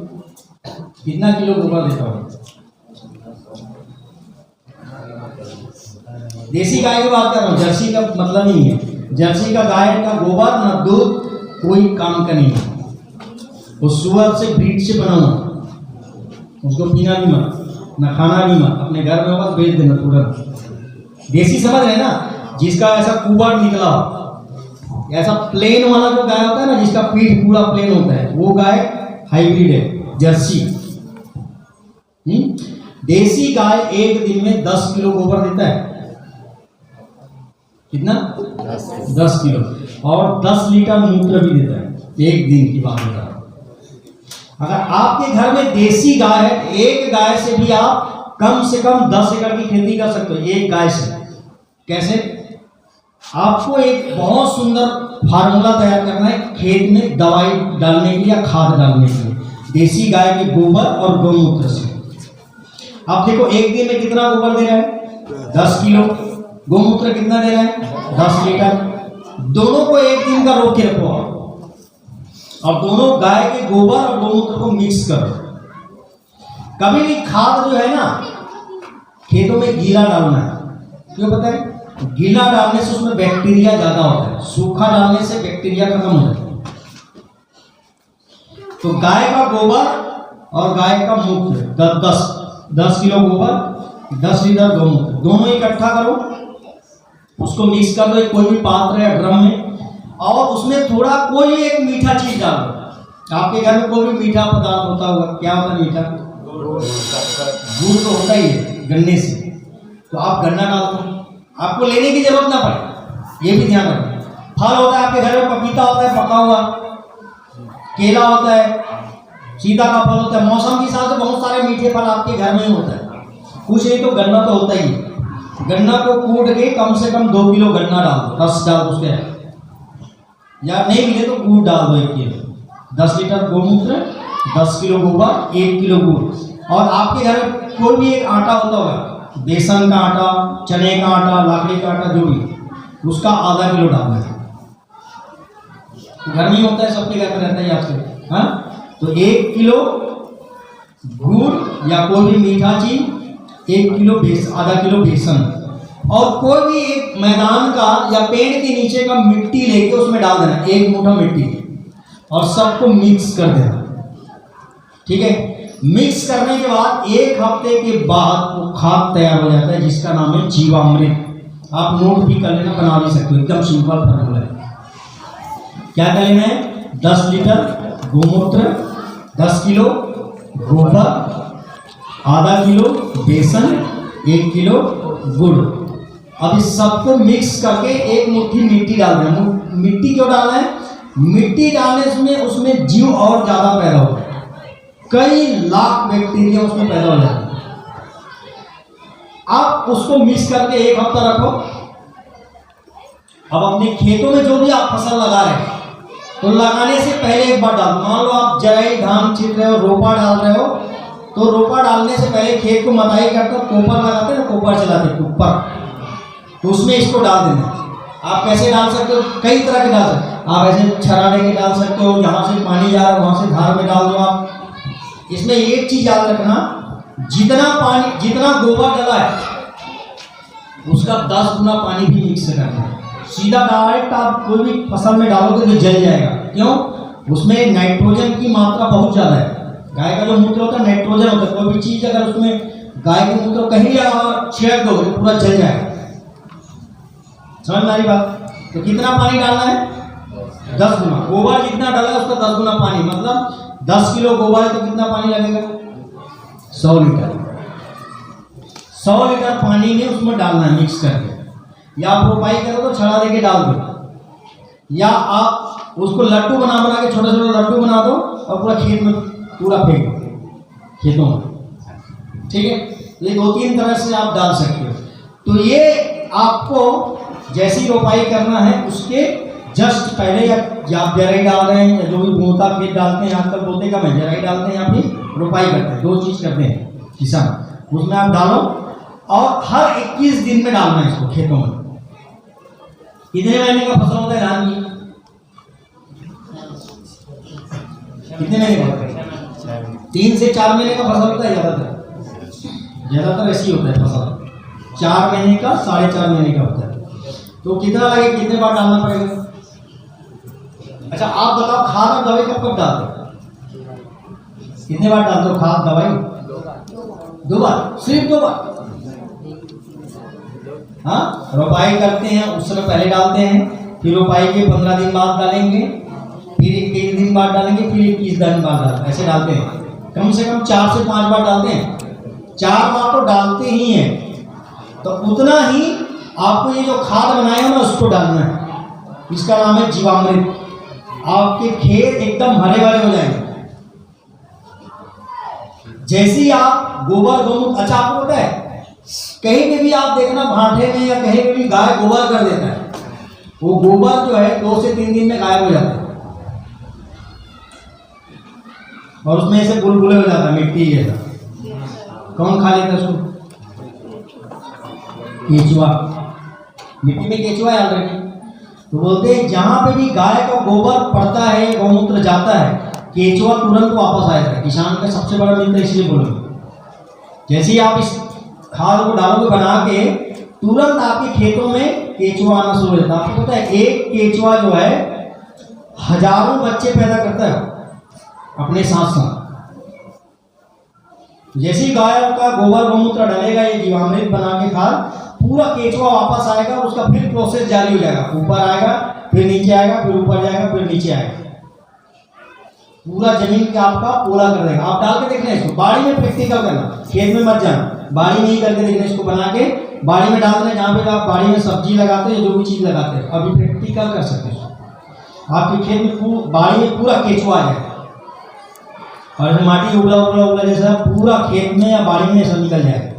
कितना किलो गोबर देता है? देसी गाय की बात कर रहा हूँ, जर्सी का मतलब नहीं है। जर्सी का गाय का गोबर ना दूध कोई काम का नहीं है, वो सुअर से ब्रीड से बना हुआ, उसको पीना भी मत, ना खाना भी मत, अपने घर में होगा तो बेच देना तुरंत। देसी समझ रहे ना, जिसका ऐसा कुबाड़ निकला हो, ऐसा प्लेन वाला जो गाय होता है ना, जिसका पीठ पूरा प्लेन होता है, वो गाय हाइब्रिड है, जर्सी। देसी गाय एक दिन में 10 किलो गोबर देता है। कितना? 10 किलो, और 10 लीटर मूत्र भी देता है। एक दिन की बात बता रहा हूं। अगर आपके घर में देसी गाय है, एक गाय से भी आप कम से कम 10 एकड़ की खेती कर सकते हो, एक गाय से। कैसे? आपको एक बहुत सुंदर फार्मूला तैयार करना है खेत में दवाई डालने के लिए या खाद डालने के लिए, देसी गाय के गोबर और गौमूत्र से। आप देखो एक दिन में कितना गोबर दे रहा है? 10 किलो। गौमूत्र कितना दे रहा है? 10 लीटर। दोनों को एक दिन का रोक के रखो और दोनों गाय के गोबर और गौमूत्र को मिक्स करो। कभी भी खाद जो है ना खेतों में गीला डालना है। क्यों पता है? गीला डालने से उसमें बैक्टीरिया ज्यादा होता है, सूखा डालने से बैक्टीरिया खत्म हो जाता है। तो गाय का गोबर और गाय का मूत्र 10 किलो गोबर, 10 लीटर गौमूत्र, दोनों इकट्ठा करो, उसको मिक्स कर दो एक कोई भी पात्र या ड्रम में, और उसमें थोड़ा कोई एक मीठा चीज डाल दो। आपके घर में कोई भी मीठा पदार्थ होता होगा, क्या होता है मीठा? गुड़ तो होता ही है गन्ने से, तो आप गन्ना डाल दो, आपको लेने की जरूरत ना पड़े, ये भी ध्यान रखें। फल होता है आपके घर में, पपीता होता है पका हुआ, केला होता है, सीता का फल होता है, मौसम के हिसाब से बहुत सारे मीठे फल आपके घर में ही होता है। कुछ नहीं तो गन्ना तो होता ही है। गन्ना को कूट के कम से कम 2 किलो गन्ना डाल दो, रस डाल दो उसके, या नहीं मिले तो गुड़ डाल दो 1 किलो, 10 लीटर गोमूत्र, 10 किलो गोबर, 1 किलो गुड़। और आपके घर में कोई भी एक आटा होता होगा, बेसन का आटा, चने का आटा, लाकड़ी का आटा, जो भी, उसका आधा किलो डालना है। घर में होता है, सबके घर में रहता है आपके। हाँ, तो 1 किलो गुड़ या कोई भी मीठा चीज, 1 किलो आधा किलो बेसन, और कोई भी एक मैदान का या पेड़ के नीचे का मिट्टी लेके उसमें डाल देना, 1 मुट्ठा मिट्टी, और सबको मिक्स कर देना। ठीक है, मिक्स करने के बाद 1 हफ्ते के बाद वो खाद तैयार हो जाता है, जिसका नाम है जीवामृत। आप नोट भी कर लेना, बना भी सकते हो, एकदम सिंपल फॉर्मूला है। क्या कर लेना है? 10 लीटर गोमूत्र, 10 किलो गोबर, आधा किलो बेसन, 1 किलो गुड़। अब इस सबको मिक्स करके 1 मुट्ठी मिट्टी डाल देना। मिट्टी क्यों डालना है? मिट्टी डालने से उसमें जीव और ज़्यादा पैदा होता है, कई लाख बैक्टीरिया उसमें पैदा हो जाते हैं। आप उसको मिक्स करके 1 हफ्ता रखो। अब अपने खेतों में जो भी आप फसल लगा रहे हैं, तो लगाने से पहले एक बार डाल, मान लो आप जराई धान छीट रहे हो, रोपा डाल रहे हो, तो रोपा डालने से पहले खेत को मताई करते हो, कोपर लगाते हैं ना, कोपर चलाते हैं ऊपर, तो उसमें इसको डाल देना। आप कैसे डाल सकते हो? कई तरह के डाल सकते हो। आप ऐसे छराने के डाल सकते हो, यहाँ से पानी जा रहा है वहाँ से धार में डाल दो आप। इसमें एक चीज याद रखना, जितना पानी, जितना गोबर डाला है उसका 10 गुना पानी भी मिक्स करना है। सीधा डायरेक्ट आप कोई भी फसल में डालोगे तो जल जाएगा। क्यों? उसमें नाइट्रोजन की मात्रा बहुत ज़्यादा है। गाय का जो मूत्र होता है नाइट्रोजन होता है, कोई भी चीज़ अगर उसमें गाय के मूत्र कहीं भी छिड़क दोगे तो पूरा जल जाएगा। समझ में आ रही बात? तो कितना पानी डालना है? 10 गुना। गोबर जितना डाला है उसका 10 गुना पानी, मतलब 10 किलो गोबर है तो कितना पानी लगेगा? 100 लीटर। 100 लीटर पानी में उसमें डालना है मिक्स करके। या आप रोपाई करो तो छड़ा देके डाल दो, या आप उसको लड्डू बना के छोटे छोटे लड्डू बना दो और पूरा खेत में पूरा फेंक दो खेतों में। ठीक है, ये 2-3 तरह से आप डाल सकते हो। तो ये आपको जैसी रोपाई करना है उसके जस्ट पहले, या आप जराई डाल रहे हैं या जो भी बोता खेत डालते हैं, आजकल बोते का में जराई डालते हैं या फिर रोपाई करते हैं, 2 चीज़ करते हैं किसान। उसमें आप डालो और हर 21 दिन में डालना है इसको खेतों में। कितने महीने का फसल होता है धान की? कितने महीने का? 3 से 4 महीने का फसल होता है ज़्यादातर ऐसी होता है फसल। 4 महीने का, 4.5 महीने का होता है। तो कितना लगेगा, कितने बार डालना पड़ेगा? अच्छा आप बताओ, खाद और दवाई कब कब डालते हो? कितने बार डालते हो खाद दवाई? 2 बार, सिर्फ 2 बार। हाँ, रोपाई करते हैं उस समय पहले डालते हैं, फिर रोपाई के 15 दिन बाद डालेंगे, फिर 21 दिन बाद डालेंगे, फिर 21 दिन बाद डालेंगे, ऐसे डालते हैं। कम से कम 4 से 5 बार डालते हैं। 4 बार तो डालते ही हैं। तो उतना ही आपको ये जो खाद बनाए हो ना उसको डालना है। इसका नाम है जीवामृत। आपके खेत एकदम हरे भरे हो जाएंगे। जैसे ही आप गोबर गोमूत्र, अच्छा आपको पता है कहीं पे भी आप देखना भाठे में या कहीं पे भी गाय गोबर कर देता है, वो गोबर जो है 2 से 3 दिन में गायब हो जाता है और उसमें ऐसे बुलबुले हो जाता है, मिट्टी जैसा। कौन खा लेता है उसको? केचुआ। मिट्टी में केचुआ है ऑलरेडी। तो बोलते हैं जहाँ पे भी गाय का गोबर पड़ता है, गौमूत्र जाता है, केचुआ तुरंत वापस आ जाता है। किसान का सबसे बड़ा मित्र इसलिए बोलोगे, जैसे ही आप इस खाद को डालोगे बना के, तुरंत आपके खेतों में केचुआ आना शुरू हो जाता है। आपको पता है एक केचुआ जो है हजारों बच्चे पैदा करता है अपने साथ साथ। जैसे ही गाय का गोबर गौमूत्र डलेगा, ये जीवामृत बना के खाद, पूरा केचुआ वापस आएगा, उसका फिर प्रोसेस जारी हो जाएगा। ऊपर आएगा, फिर नीचे आएगा, फिर ऊपर जाएगा, फिर नीचे आएगा, पूरा जमीन के आपका पोला कर देगा। आप डाल के देखना इसको, बाड़ी में प्रैक्टिकल करना, खेत में मत जाना, बाड़ी में ही करके देखना। इसको बना के बाड़ी में डाल देना, जहाँ पे आप बाड़ी में सब्जी लगाते हैं, जो भी चीज़ लगाते हैं, अभी प्रैक्टिकल कर सकते हैं। आपके खेत में बाड़ी में पूरा केचुआ आ जाएगा। और ऐसे माटी उगला उगला उगला जैसा पूरा खेत में या बाड़ी में सब निकल जाएगा।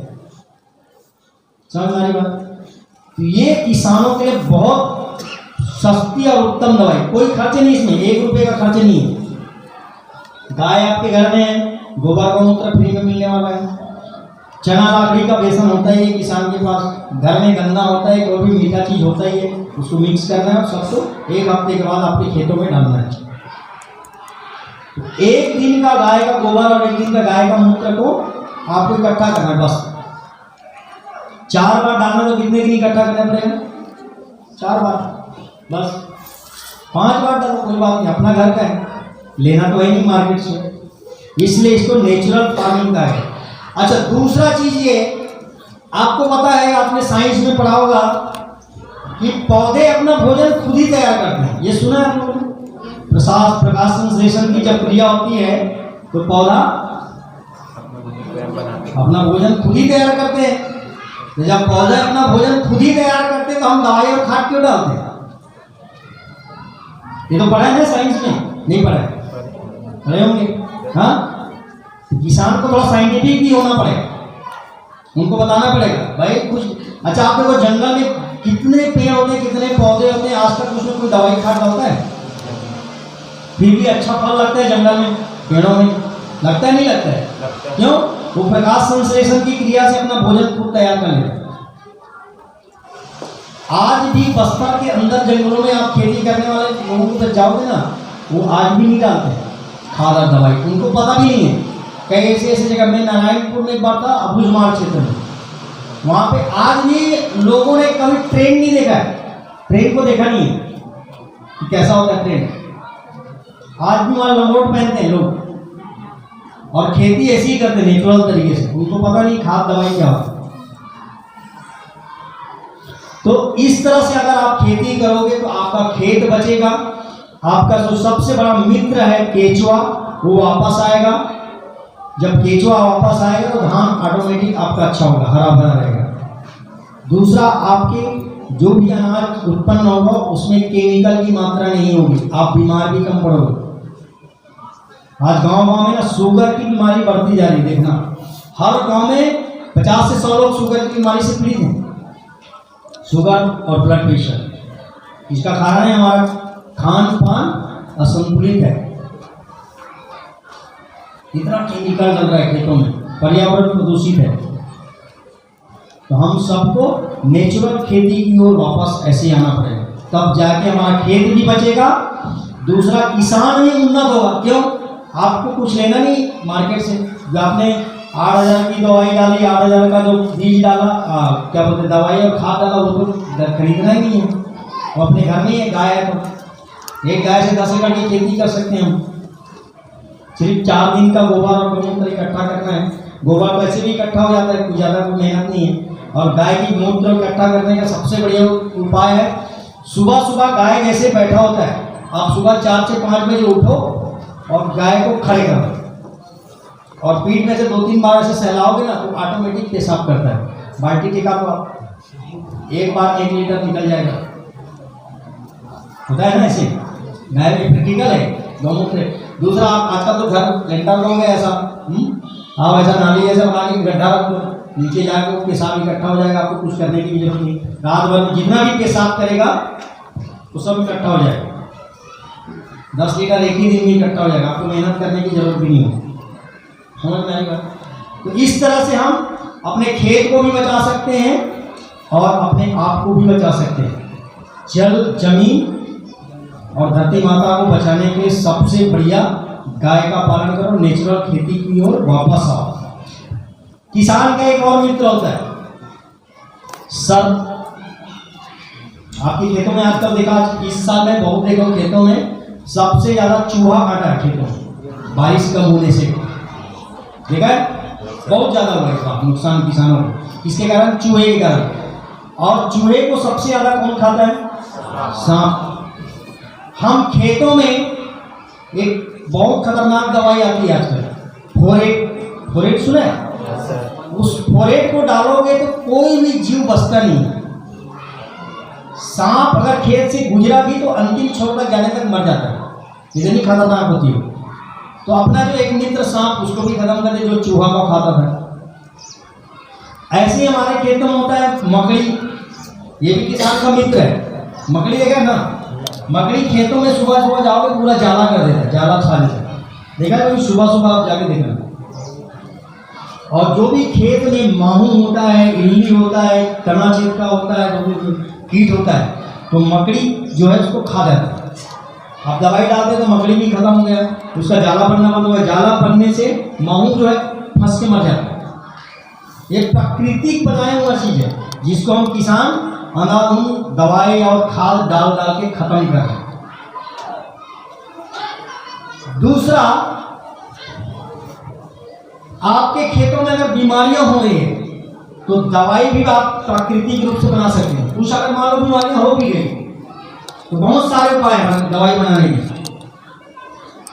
समझ में आ रही बात? तो ये किसानों के लिए बहुत सस्ती और उत्तम दवाई, कोई खर्च नहीं इसमें, 1 रुपये का खर्च नहीं है। गाय आपके घर में है, गोबर का मूत्र फ्री में मिलने वाला है। चना लाकड़ी का बेसन होता ही है किसान के पास, घर में गन्ना होता है, कोई भी मीठा चीज होता ही है, उसको मिक्स करना है और सबको 1 हफ्ते के बाद आपके खेतों में डालना है। 1 दिन का गाय का गोबर और 1 दिन का गाय का मूत्र को आपको इकट्ठा करना है बस। 4 बार डालना, तो कितने दिन इकट्ठा करना पड़ेगा? 4 बार बस। 5 बार डालो कोई बात नहीं, अपना घर का है, लेना तो है नहीं मार्केट से, इसलिए इसको नेचुरल फार्मिंग का है। अच्छा, दूसरा चीज ये, आपको पता है, आपने साइंस में पढ़ा होगा कि पौधे अपना भोजन खुद ही तैयार करते हैं। ये सुना है आप लोगों ने? प्रकाश संश्लेषण की जब क्रिया होती है तो पौधा अपना भोजन खुद ही तैयार करते हैं। तो जब पौधे अपना भोजन खुद ही तैयार करते हैं तो हम दवाई और खाद क्यों डालते हैं? ये तो पढ़ा है ना साइंस में? नहीं पढ़ा है? पढ़े होंगे। हाँ, किसान को थोड़ा साइंटिफिक भी होना पड़ेगा, उनको बताना पड़ेगा भाई कुछ। अच्छा, आप देखो जंगल में कितने पेड़ होते हैं, कितने पौधे होते हैं, आज तक उसमें कोई दवाई खाद डालता है? फिर भी अच्छा फल लगता है जंगल में, पेड़ों में लगता है, नहीं लगता है? क्यों? वो प्रकाश संश्लेषण की क्रिया से अपना भोजन खुद तैयार कर लेते हैं। आज भी बस्तर के अंदर जंगलों में आप खेती करने वाले लोगों को जाओगे ना, वो आज भी नहीं डालते खाद और दवाई, उनको पता भी नहीं है। कई ऐसे ऐसे जगह में, नारायणपुर में एक बार था, अबुझमाड़ क्षेत्र में, वहाँ पे आज भी लोगों ने कभी ट्रेन नहीं देखा है, ट्रेन को देखा नहीं है कि कैसा होता है ट्रेन। आज भी वहाँ लंगोट पहनते हैं लोग और खेती ऐसी ही करते हैं नेचुरल तरीके से, उनको पता नहीं खाद दवाई क्या होता है। तो इस तरह से अगर आप खेती करोगे तो आपका खेत बचेगा, आपका जो सबसे बड़ा मित्र है केचुआ वो वापस आएगा। जब केचुआ वापस आएगा तो धान ऑटोमेटिक आपका अच्छा होगा, हरा भरा रहेगा। दूसरा, आपके जो भी अनाज उत्पन्न होगा उसमें केमिकल की मात्रा नहीं होगी, आप बीमार भी कम पड़ोगे। आज गांव-गांव में ना शुगर की बीमारी बढ़ती जा रही है, देखना हर गांव में 50 से 100 लोग शुगर की बीमारी से पीड़ित हैं। शुगर और ब्लड प्रेशर, इसका कारण है हमारा खान पान असंतुलित है, इतना केमिकल चल रहा है खेतों में, पर्यावरण प्रदूषित है। तो हम सबको नेचुरल खेती की ओर वापस ऐसे आना पड़ेगा, तब जाके हमारा खेत भी बचेगा, दूसरा किसान भी उन्नत होगा। क्यों? आपको कुछ लेना नहीं मार्केट से, जो आपने 8,000 की दवाई डाली, 8,000 का जो बीज डाला, क्या बोलते हैं, दवाई और खाद डाला, वो तो खरीदना ही नहीं है, वो अपने घर में ही है। गाय है तो एक गाय से 10 एकड़ की खेती कर सकते हैं हम। सिर्फ 4 दिन का गोबर और गोमूत्र इकट्ठा करना है, गोबर वैसे भी इकट्ठा हो जाता है, कुछ ज़्यादा कोई मेहनत नहीं है। और गाय की मूत्र इकट्ठा करने का सबसे बढ़िया उपाय है, सुबह सुबह गाय जैसे बैठा होता है, आप सुबह 4 से 5 बजे उठो और गाय को खड़े करो और पीठ में से 2-3 बार ऐसे सहलाओगे ना तो ऑटोमेटिक पेशाब करता है। बाल्टी टिका तो आप एक बार 1 लीटर निकल जाएगा, होता है ना ऐसे, गाय में प्रैक्टिकल है गौमूत्र। दूसरा, आप आजकल तो घर लेंटर लोगे ऐसा, आप ऐसा नाली ऐसा बना के गड्ढा रख दो, नीचे जाकर वो पेशाब इकट्ठा हो जाएगा, आपको कुछ करने की जरूरत नहीं। रात भर में जितना भी पेशाब करेगा वो सब इकट्ठा हो जाएगा, 10 लीटर एक ही दिन में इकट्ठा हो जाएगा, आपको मेहनत करने की जरूरत भी नहीं होगी। समझ में आएगा? तो इस तरह से हम अपने खेत को भी बचा सकते हैं और अपने आप को भी बचा सकते हैं। जल, जमीन और धरती माता को बचाने के लिए सबसे बढ़िया गाय का पालन करो, नेचुरल खेती की ओर वापस आओ। किसान का एक और मित्र होता है सर्प। आपके खेतों में आजकल देखा, इस साल में बहुत देखो खेतों में सबसे ज्यादा चूहा काटा है खेतों में, बारिश कम होने से देखा है, बहुत ज्यादा हुआ है नुकसान किसानों को, इसके कारण चूहे के कारण। और चूहे को सबसे ज्यादा कौन खाता है? सांप। हम खेतों में एक बहुत खतरनाक दवाई आती है आजकल, फोरेट। फोरेट सुना है? उस फोरेट को डालोगे तो कोई भी जीव बचता नहीं। सांप अगर खेत से गुजरा भी तो अंतिम छोर तक जाने तक मर जाता है, इतनी खतरनाक होती है। तो अपना जो एक मित्र सांप उसको भी खत्म कर दे जो चूहा को खाता था। ऐसे ही हमारे खेतों में होता है मकड़ी, ये भी किसान का मित्र है। मकड़ी देखा ना, मकड़ी खेतों में सुबह सुबह जाओगे पूरा जाला कर देता है, जाला छा देता है। देखा कभी सुबह सुबह आप जाके देखना। और जो भी खेत में माहू होता है, इल्ली होता है, तना चिपका होता है, जो भी कीट होता है, तो मकड़ी जो है उसको खा जाता है। आप दवाई डालते तो मकड़ी भी खत्म हो गया, उसका जाला पड़ना बंद हो गया। जाला पड़ने से माहू जो है फंस के मर जाता है। ये प्राकृतिक बनाया हुआ चीज है जिसको हम किसान अंधाधुंध दवाई और खाद डाल डाल के खत्म कर रहे हैं। दूसरा, आपके खेतों में अगर बीमारियां हो रही है तो दवाई भी आप प्राकृतिक रूप से बना सकते हैं। कुछ अगर मान लो बीमारियां हो भी गई तो बहुत सारे उपाय हैं दवाई बनाने के।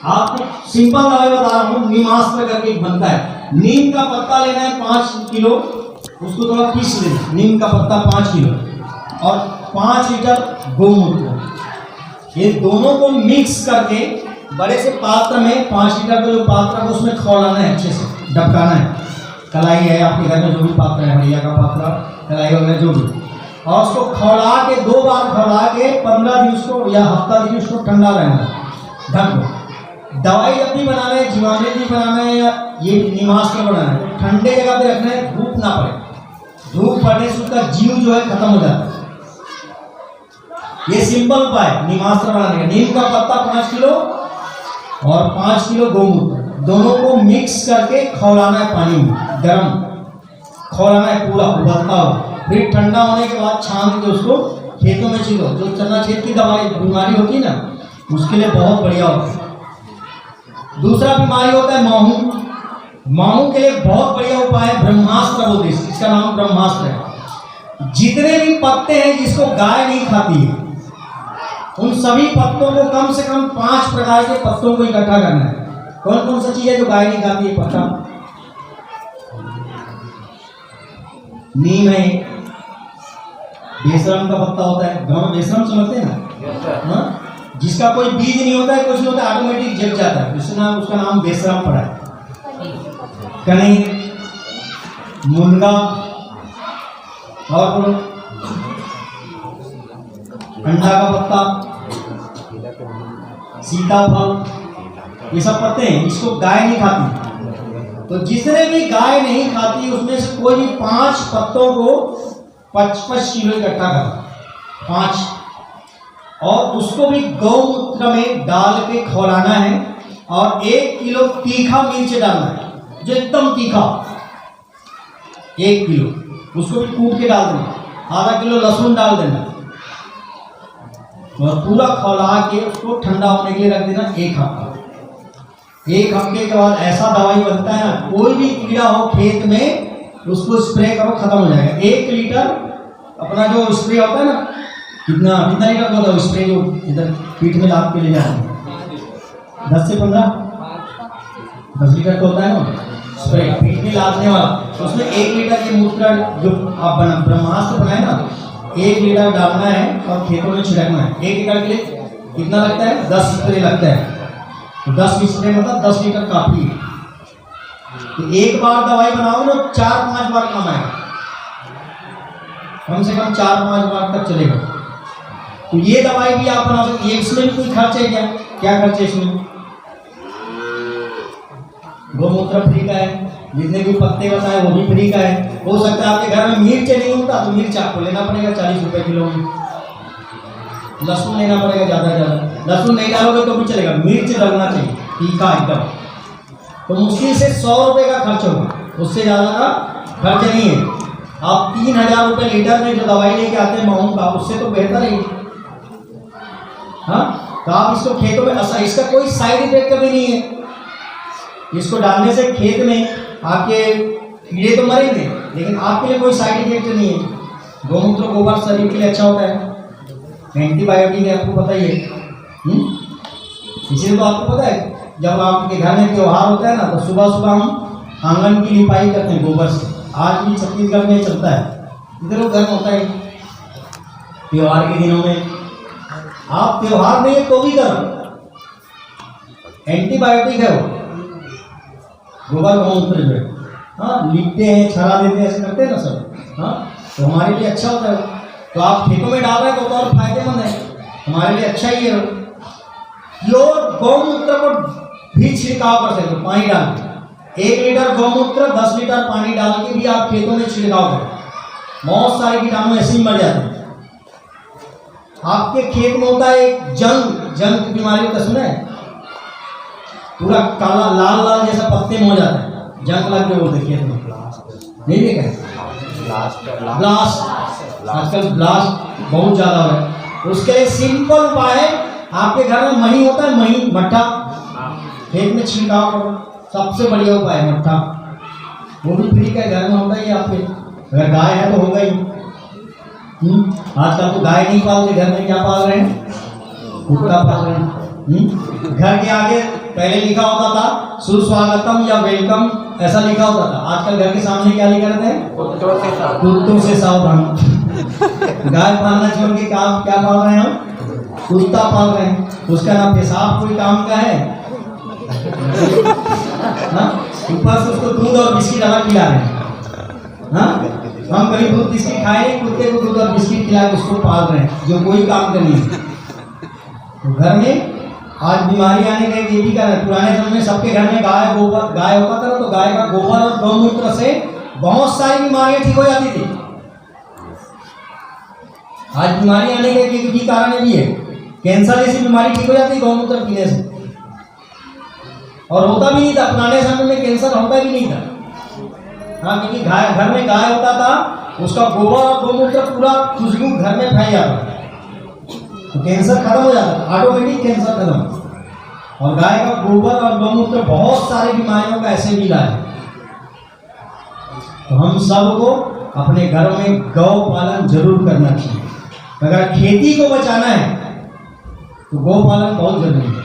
आपको सिंपल दवाई बता रहा हूँ, नीमास्त्र करके एक बनता है। नीम का पत्ता लेना है 5 किलो, उसको थोड़ा पीस लेना, नीम का पत्ता 5 किलो और 5 लीटर गौमूत्र, ये दोनों को मिक्स करके बड़े से पात्र में 5 लीटर का जो पात्र है उसमें खौलाना है, अच्छे से डबकाना है। कलाई है आपके घर में जो भी पात्र है, बढ़िया का पात्र, कलाई वगैरह जो भी, और उसको खौला के 2 बार खौला के 15 दिन उसको या हफ्ता दिन उसको ठंडा रहना ढक दो। दवाई जब भी बनाना है, जीवाणु भी बनाना है या ये नीमास्त्र बनाना है, ठंडे जगह पे रखना है, धूप ना पड़े। धूप पड़ने से उसका जीव जो है खत्म हो जाता है। ये सिंपल उपाय नीमास्त्र बनाने का। नीम का पत्ता 5 किलो और 5 किलो गौमूत्र, दोनों को मिक्स करके खौलाना है, पानी में गर्म खौलाना है, पूरा उबलता हो। फिर ठंडा होने के बाद छान के उसको खेतों में छिड़को। जो चना छेद की दवाई बीमारी होती है ना, उसके लिए बहुत बढ़िया होता है। दूसरा बीमारी होता है माहू। माहू के लिए बहुत बढ़िया उपाय है ब्रह्मास्त्र बोलते हैं, इसका नाम ब्रह्मास्त्र है। जितने भी पत्ते हैं जिसको गाय नहीं खाती है, उन सभी पत्तों को कम से कम 5 प्रकार के पत्तों को इकट्ठा करना है। कौन कौन सा चीज है जो गाय नहीं खाती है? पत्ता नीम है, बेशरम का पत्ता होता है, गाँव में बेशरम समझते हैं ना, जिसका कोई बीज नहीं होता है, कुछ नहीं होता है, ऑटोमेटिक जग जाता है, उसका नाम बेशरम पड़ा है। कहीं मुनगा और अंडा का पत्ता, सीताफल, ये सब पत्ते हैं, इसको गाय नहीं खाती। तो जितने भी गाय नहीं खाती उसमें से कोई भी 5 पत्तों को 55 किलो इकट्ठा कर 5, और उसको भी गौमूत्र में डाल के खौलाना है। और 1 किलो तीखा मिर्च डालना है, जो एकदम तीखा, 1 किलो उसको भी कूट के डाल देना। आधा किलो लहसुन डाल देना और पूरा खौला के उसको ठंडा होने के लिए रख देना 1 हफ्ता। 1 हफ्ते के बाद ऐसा दवाई बनता है ना, कोई भी कीड़ा हो खेत में उसको स्प्रे करो, खत्म हो जाएगा। 1 लीटर अपना जो स्प्रे होता है ना, कितना लीटर का होता है स्प्रे, जो इधर पीठ में लाद के ले जाते हैं, 10 से 15 10 लीटर का होता है ना स्प्रे, पीठ में लादने वाला। तो उसमें 1 लीटर के मूत्र जो आप ब्रह्मास्त्र बनाए ना, 1 लीटर डालना है और खेतों में छिड़कना है। 1 लीटर के लिए कितना लगता है? 10 स्प्रे लगता है। तो 10 स्प्रे मतलब 10 लीटर काफी है। तो एक बार दवाई बनाओगे ना, 4-5 बार काम आएगा, कम से कम 4-5 बार तक चलेगा। तो ये दवाई भी आप बना सकते हैं। इसमें भी कोई खर्च है क्या? क्या खर्च है इसमें? गौमूत्र फ्री का है, जितने भी पत्ते बताए वो भी फ्री का है। हो सकता है आपके घर में मिर्च नहीं होता तो मिर्च आपको लेना पड़ेगा 40 रुपए किलो में। लहसुन लेना पड़ेगा ज़्यादा से ज़्यादा, लहसुन नहीं डालोगे तो भी चलेगा, मिर्च डालना चाहिए तीखा एकदम। तो मुश्किल से 100 रुपये का खर्च होगा, उससे ज़्यादा का खर्च नहीं है। आप 3000 रुपये लीटर में जो दवाई लेके आते हैं माहू का, उससे तो बेहतर है। हाँ, तो आप इसको खेतों में, इसका कोई साइड इफेक्ट कभी नहीं है। इसको डालने से खेत में आपके कीड़े तो मरेंगे, लेकिन आपके लिए कोई साइड इफेक्ट नहीं है। गौमूत्र गोबर शरीर के लिए अच्छा होता है, एंटीबायोटिक है, आपको पता ही है। इसीलिए तो आपको पता है जब आपके घर में त्यौहार होता है ना, तो सुबह सुबह हम आंगन की लिपाई करते हैं गोबर से। आज भी छत्तीसगढ़ में चलता है, इधर घर में होता है त्यौहार के दिनों में। आप त्यौहार नहीं है तो भी करो, एंटीबायोटिक है वो, गोबर गौमूत्र जो है, हाँ, लिखते हैं, छड़ा देते हैं, ऐसे करते हैं ना सब, हाँ, तो हमारे लिए अच्छा होता है। तो आप खेतों में डाल रहे हैं तो और फायदेमंद है, हमारे लिए अच्छा ही है। प्योर गौमूत्र को भी छिड़काव कर सकते हो पानी डाल के। 1 लीटर गौमूत्र 10 लीटर पानी डाल के भी आप खेतों में छिड़काव करें, बहुत सारे कीटाणु ऐसे ही मर जाते हैं। आपके खेत में होता है एक जंग की बीमारी का सुना है, पूरा काला लाल लाल जैसा पत्ते में हो जाता है, जंग लग गए बोलते खेत में, नहीं देखा? ब्लास्ट, आजकल ब्लास्ट बहुत ज्यादा हो रहा है। उसके लिए सिंपल उपाय है, आपके घर में मही होता है, मही मट्ठा, खेत में छिड़काव करो, सबसे बढ़िया उपाय है मट्ठा, वो भी फ्री का घर में होता ही आपके। अगर गाय है तो होगा ही। आजकल तो गाय नहीं पालते, घर में क्या पाल रहे हैं? कुत्ता पाल रहे हैं। घर के आगे पहले लिखा होता था सुस्वागतम या वेलकम, ऐसा लिखा होता था। आजकल घर के सामने क्या लिखा रहता है? कुत्तों से सावधान। गाय पालना छोड़ के क्या पाल रहे हैं हम? कुत्ता पाल रहे हैं। उसका ना पेशाब कोई काम का है, ऊपर से उसको दूध और बिस्किट अलग खिला रहे हैं। हम कभी दूध बिस्किट खाए नहीं, कुत्ते को दूध और बिस्किट खिला के उसको पाल रहे हैं, जो कोई काम का नहीं है। तो घर में आज बीमारी आने का ये भी कारण है। पुराने समय में सबके घर में गाय होता था, तो गाय का गोबर और गौमूत्र से बहुत सारी बीमारियां ठीक हो जाती थी। आज बीमारी आने का एक भी कारण भी है, कैंसर जैसी बीमारी ठीक हो जाती है गौमूत्र पीने से। और होता भी नहीं था, पुराने समय में कैंसर होता भी नहीं था, हाँ, क्योंकि घर में गाय होता था, उसका गोबर और गौमूत्र पूरा खुशबू घर में फैल जाता था, तो कैंसर खत्म हो जाता था, ऑटोमेटिक कैंसर खत्म। और गाय का गोबर और गौमूत्र बहुत सारी बीमारियों का ऐसे भी इलाज है। तो हम सबको अपने घरों में गौ पालन जरूर करना चाहिए। अगर खेती को बचाना है तो गौ पालन बहुत जरूरी है।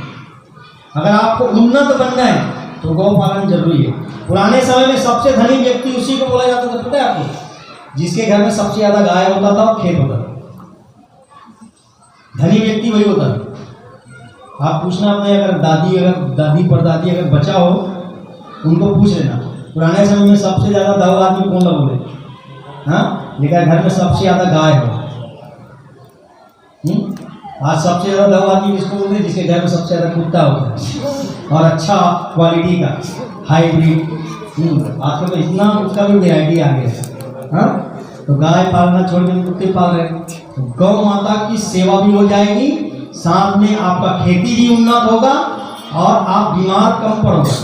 अगर आपको उन्नत बनना है तो गौ पालन जरूरी है। पुराने समय में सबसे धनी व्यक्ति उसी को बोला जाता था, पता है आपको? जिसके घर में सबसे ज्यादा गाय होता था और खेत होता था, धनी व्यक्ति वही होता है। आप पूछना अपने अगर दादी परदादी अगर बचा हो, उनको पूछ लेना पुराने समय में सबसे ज्यादा दाऊ आदमी कौन सा बोले, हाँ, लेकिन घर में सबसे ज्यादा गाय हो। आज सबसे ज्यादा दाऊ आदमी किसको बोलते हैं? जिसके घर में सबसे ज्यादा कुत्ता होता है और अच्छा क्वालिटी का हाइब्रिड। आजकल तो इतना उसका भी वेराइटी आ गया है, हाँ। तो गाय पालना छोड़ के कुत्ते पाल रहे हैं। तो गौ माता की सेवा भी हो जाएगी, साथ में आपका खेती भी उन्नत होगा और आप बीमार कम पड़ोगे।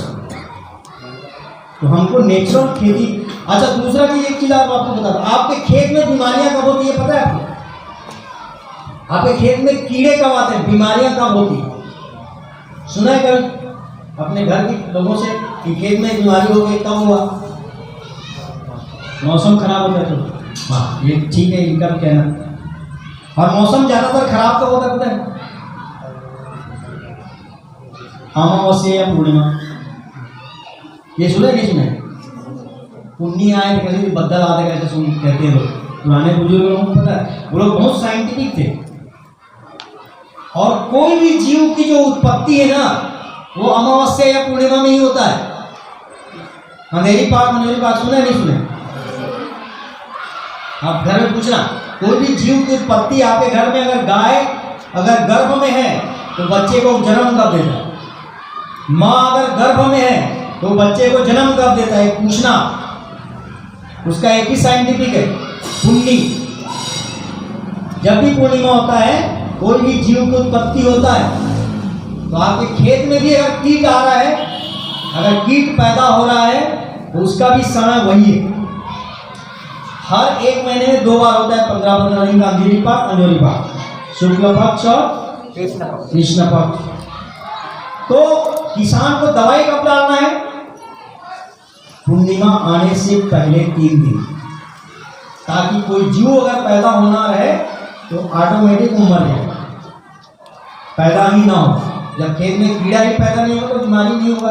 तो हमको नेचुरल खेती। अच्छा, दूसरा चीज, एक चीज आपको बता दूं, आपके खेत में बीमारियां कब होती है पता है आपको? आपके खेत में कीड़े कब आते हैं, बीमारियां कब होती है? सुना है कभी अपने घर के लोगों से कि खेत में बीमारी हो गई, कब हुआ? मौसम खराब हो गया तो, हाँ, ये ठीक है, इनका भी कहना। और मौसम ज्यादातर खराब कब होता है पता है? अमावस्या या पूर्णिमा। ये सुने नहीं सुने? पुण्य आए तो कैसे बदल आते, कैसे सुन कहते हैं लोग, पुराने बुजुर्ग लोगों को पता है, वो लोग बहुत साइंटिफिक थे। और कोई भी जीव की जो उत्पत्ति है ना, वो अमावस्या या पूर्णिमा में ही होता है। अंधेरी पाक सुने नहीं सुने? आप घर में पूछना, कोई भी जीव की उत्पत्ति आपके घर में, अगर गाय अगर गर्भ में है तो बच्चे को जन्म कब देता है? माँ अगर गर्भ में है तो बच्चे को जन्म कब देता है? पूछना, उसका एक ही साइंटिफिक है, पुण्य। जब भी पूर्णिमा होता है, कोई भी जीव की उत्पत्ति होता है। तो आपके खेत में भी अगर कीट आ रहा है, अगर कीट पैदा हो रहा है, तो उसका भी समय वही है। हर 1 महीने में 2 बार होता है, 15-15 दिन का अंधेरी पाक, अंजोरी पाक, शुक्ल पक्ष और कृष्ण पक्ष। तो किसान को दवाई कब डालना है? पूर्णिमा आने से पहले 3 दिन, ताकि कोई जीव अगर पैदा होना रहे तो ऑटोमेटिक मर जाए, पैदा ही ना हो। जब खेत में कीड़ा ही पैदा नहीं होगा तो बीमारी नहीं होगा,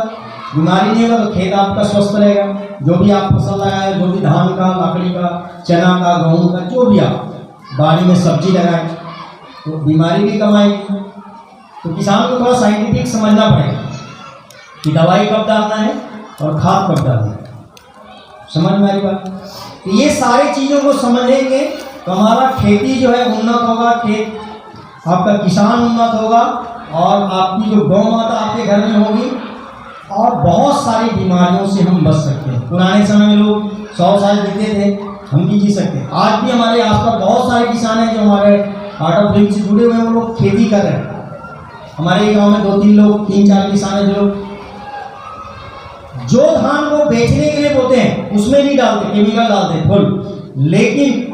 बीमारी नहीं होगा तो खेत आपका स्वस्थ रहेगा। जो भी आप फसल लगाए, जो भी धान का, लकड़ी का, चना का, गेहूं का, जो भी आप बाड़ी में सब्जी लगाए, तो बीमारी भी कम आएगी। तो किसान को थोड़ा साइंटिफिक समझना पड़ेगा कि दवाई कब डालना है, और खाद कब डालना है। समझ में आई बात? तो ये सारी चीज़ों को समझेंगे तो हमारा खेती जो है उन्नत होगा, खेत आपका किसान उन्नत होगा, और आपकी जो गौ माता आपके घर में होगी, और बहुत सारी बीमारियों से हम बच सकते हैं। पुराने समय में लोग 100 साल जीते थे, हम भी जी सकते हैं। आज भी हमारे आसपास बहुत सारे किसान हैं जो हमारे आटा फ्लिम से जुड़े हुए हैं, वो लोग खेती कर रहे हैं। हमारे गांव में 2-3 लोग, 3-4 किसान हैं जो धान को बेचने के लिए बोते हैं उसमें नहीं डालते, केमिकल डालते हैं फुल। लेकिन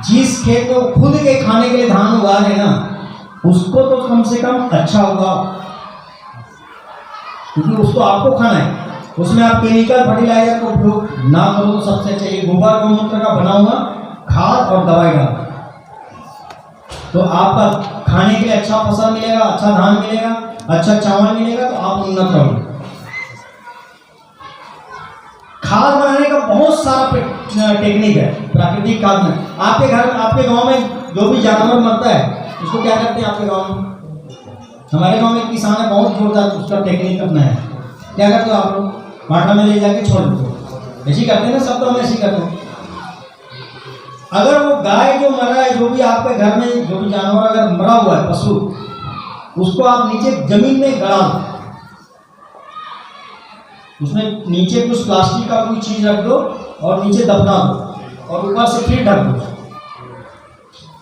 जिस खेत को खुद के खाने के लिए धान उगा रहे ना, उसको तो कम से कम अच्छा होगा, क्योंकि उसको आपको खाना है। उसमें आप केमिकल फर्टिलाइजर का उपयोग ना करो तो सबसे अच्छा ये गोबर गौमूत्र का बना हुआ खाद और दवाई डाल, तो आपका खाने के लिए अच्छा फसल मिलेगा, अच्छा धान मिलेगा, अच्छा चावल मिलेगा, तो आप उन्नत रहोगे। खाद बनाने का बहुत सारा टेक्निक है प्राकृतिक खाद में। आपके घर में, आपके गांव में जो भी जानवर मरता है उसको क्या करते हैं आपके गांव में? हमारे गांव में एक किसान है, बहुत जोरदार उसका टेक्निक अपना है। क्या करते हो आप लोग? माठा में ले जाके छोड़ देते, ऐसे ही करते हैं ना, सब तो हम ऐसे ही करते हैं। अगर वो गाय जो मरा है, जो भी आपके घर में जो भी जानवर अगर मरा हुआ है पशु, उसको आप नीचे जमीन में गड़ा दो, उसमें नीचे कुछ प्लास्टिक का कोई चीज रख दो और नीचे दफना दो और ऊपर से फिर ढक दो।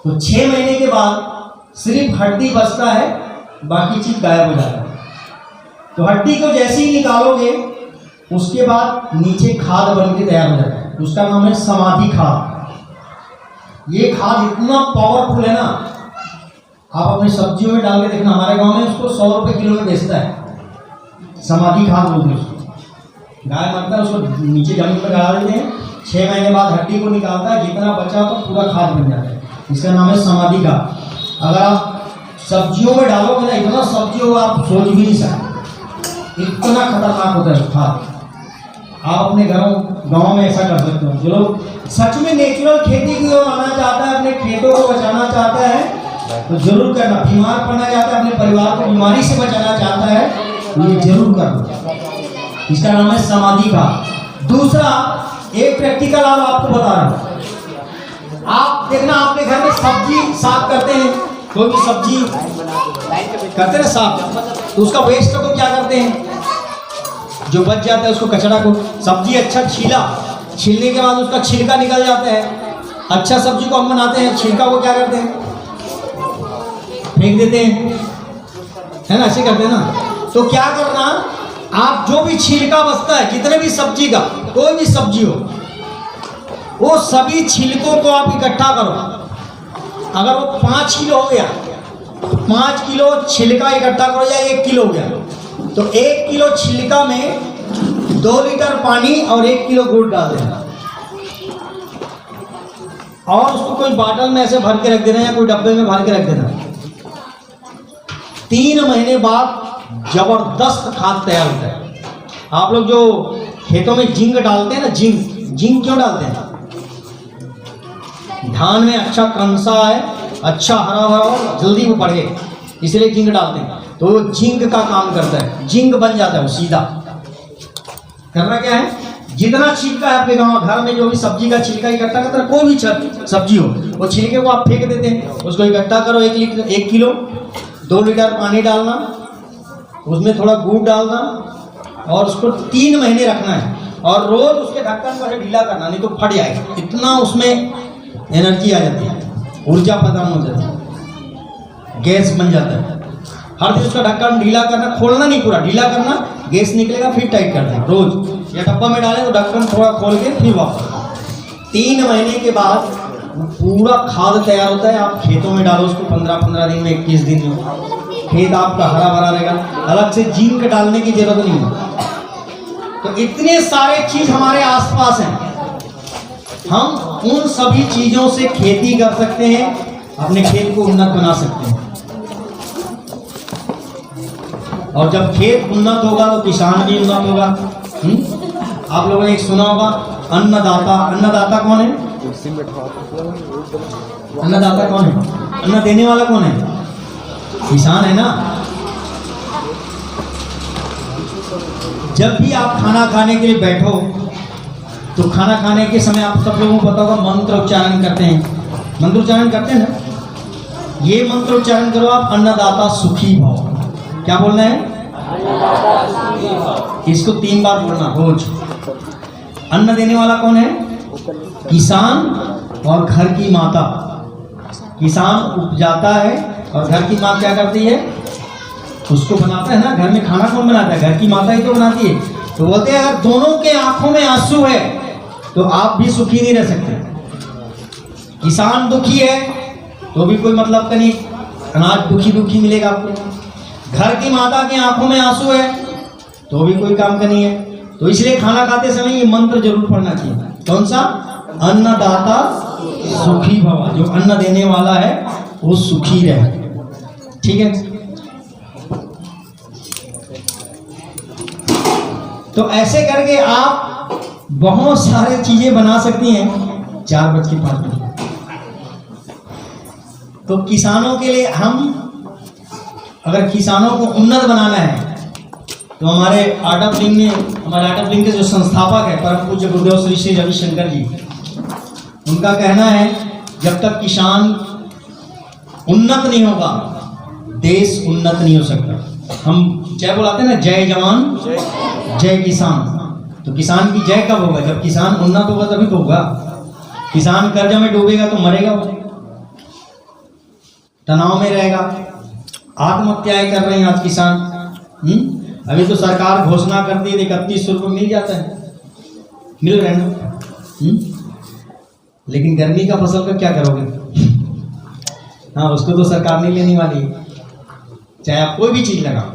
तो 6 महीने के बाद सिर्फ हड्डी बचता है, बाकी चीज गायब हो जाता है। तो हड्डी को जैसे ही निकालोगे उसके बाद नीचे खाद बन के तैयार हो जाता है, उसका नाम है समाधि खाद। ये खाद इतना पावरफुल है ना, आप अपनी सब्जियों में डाल के देखना। हमारे गांव में उसको 100 रुपये किलो में बेचता है, समाधि खाद बोलते हैं उसको। गाय मरता है उसको नीचे जमीन पर गड़ा देते हैं, 6 महीने बाद हड्डी को निकालता है, जितना बचा तो पूरा खाद बन जाता है, इसका नाम है समाधि खाद। अगर आप सब्जियों में डालोगे ना, इतना सब्जी होगा आप सोच भी नहीं सकते, इतना खतरनाक होता है खाद। आप अपने गाँव में ऐसा कर सकते हो। जो लोग सच में नेचुरल खेती की ओर आना चाहता है, अपने खेतों को बचाना चाहता है, तो जरूर करना। बीमार पड़ना चाहता है, अपने परिवार को बीमारी से बचाना चाहता है, ये जरूर करना। इसका नाम है समाधि का। दूसरा एक प्रैक्टिकल आपको बता रहा हूं। आप देखना, आपके घर में सब्जी साफ करते हैं, कोई भी सब्जी करते हैं साफ, तो उसका वेस्ट को क्या करते हैं? जो बच जाता है उसको, कचरा को, सब्जी अच्छा छीलने के बाद उसका छिलका निकल जाता है। अच्छा सब्जी को हम बनाते हैं, छिलका को क्या करते हैं? फेंक देते हैं, है ना, ऐसे करते हैं ना। तो क्या करना, आप जो भी छिलका बचता है, जितने भी सब्जी का, कोई भी सब्जी हो, वो सभी छिलकों को आप इकट्ठा करो। अगर वो 5 किलो हो गया, 5 किलो छिलका इकट्ठा करो, या 1 किलो हो गया, तो 1 किलो छिलका में 2 लीटर पानी और 1 किलो गुड़ डाल देना, और उसको कोई बॉटल में ऐसे भर के रख देना, या कोई डब्बे में भर के रख देना। 3 महीने बाद जबरदस्त खाद तैयार होता है। आप लोग जो खेतों में जिंक डालते हैं ना, जिंक क्यों डालते हैं? धान में अच्छा कंसा है, अच्छा हरा भरा और जल्दी वो बढ़े, इसलिए जिंक डालते हैं। तो वो जिंक का काम करता है, जिंक बन जाता है वो सीधा। करना क्या है, जितना छिलका है आपके गाँव घर में, जो भी सब्जी का छिलका इकट्ठा करता है, कोई भी सब्जी हो, वो छिलके को आप फेंक देते हैं, उसको इकट्ठा करो, 1 किलो, 2 लीटर पानी डालना, उसमें थोड़ा गुड़ डालना, और उसको 3 महीने रखना है, और रोज उसके ढक्कन को ढीला करना, नहीं तो फट जाएगा। इतना उसमें एनर्जी आ जाती है, ऊर्जा पैदा हो जाती है, गैस बन जाता है। हर दिन उसका ढक्कन ढीला करना, खोलना नहीं, पूरा ढीला करना, गैस निकलेगा, फिर टाइट कर देना रोज। या डब्बा में डालें तो ढक्कन थोड़ा खोल के फिर वापस। 3 महीने के बाद पूरा खाद तैयार होता है। आप खेतों में डालो उसको, 15-15 दिन में, 21 दिन में, खेत आपका हरा भरा रहेगा। अलग से जिंक डालने की जरूरत नहीं है। तो इतने सारे चीज हमारे आसपास हैं, हम उन सभी चीजों से खेती कर सकते हैं, अपने खेत को उन्नत बना सकते हैं। और जब खेत उन्नत होगा तो किसान भी उन्नत होगा। आप लोगों ने एक सुना होगा अन्नदाता। अन्नदाता कौन है? अन्नदाता कौन है? अन्न देने वाला कौन है? किसान है ना। जब भी आप खाना खाने के लिए बैठो तो खाना खाने के समय आप सब लोगों को पता होगा मंत्र उच्चारण करते हैं। मंत्र उच्चारण करते हैं ना, ये मंत्र उच्चारण करो आप, अन्नदाता सुखी भव। क्या बोलना है? इसको 3 बार बोलना रोज। अन्न देने वाला कौन है? किसान और घर की माता। किसान उपजाता है और घर की माँ क्या करती है? उसको बनाता है ना। घर में खाना कौन बनाता है? घर की माता ही तो बनाती है। तो बोलते हैं अगर दोनों के आंखों में आंसू है तो आप भी सुखी नहीं रह सकते। किसान दुखी है तो भी कोई मतलब का नहीं, अनाज दुखी दुखी मिलेगा आपको। घर की माता की आंखों में आंसू है तो भी कोई काम का नहीं है। तो इसलिए खाना खाते समय ये मंत्र जरूर पढ़ना चाहिए। कौन सा? अन्नदाता सुखी भव। जो अन्न देने वाला है वो सुखी रहे। ठीक है। तो ऐसे करके आप बहुत सारे चीजें बना सकती हैं। 4:05। तो किसानों के लिए हम, अगर किसानों को उन्नत बनाना है तो हमारे आर्ट ऑफ लिविंग के जो संस्थापक है परम पूज्य गुरुदेव श्री श्री रविशंकर जी, उनका कहना है जब तक किसान उन्नत नहीं होगा देश उन्नत नहीं हो सकता। हम जय बुलाते हैं ना, जय जवान जय किसान। तो किसान की जय कब होगा? जब किसान उन्नत होगा तभी तो होगा। किसान कर्ज में डूबेगा तो मरेगा, तनाव में रहेगा। आत्महत्याएं कर रहे हैं आज किसान। अभी तो सरकार घोषणा करती है 31 रुपये मिल जाता है, मिल रहे ना। लेकिन गर्मी का फसल का क्या करोगे? हाँ, उसको तो सरकार नहीं लेने वाली है। चाहे आप कोई भी चीज लगाओ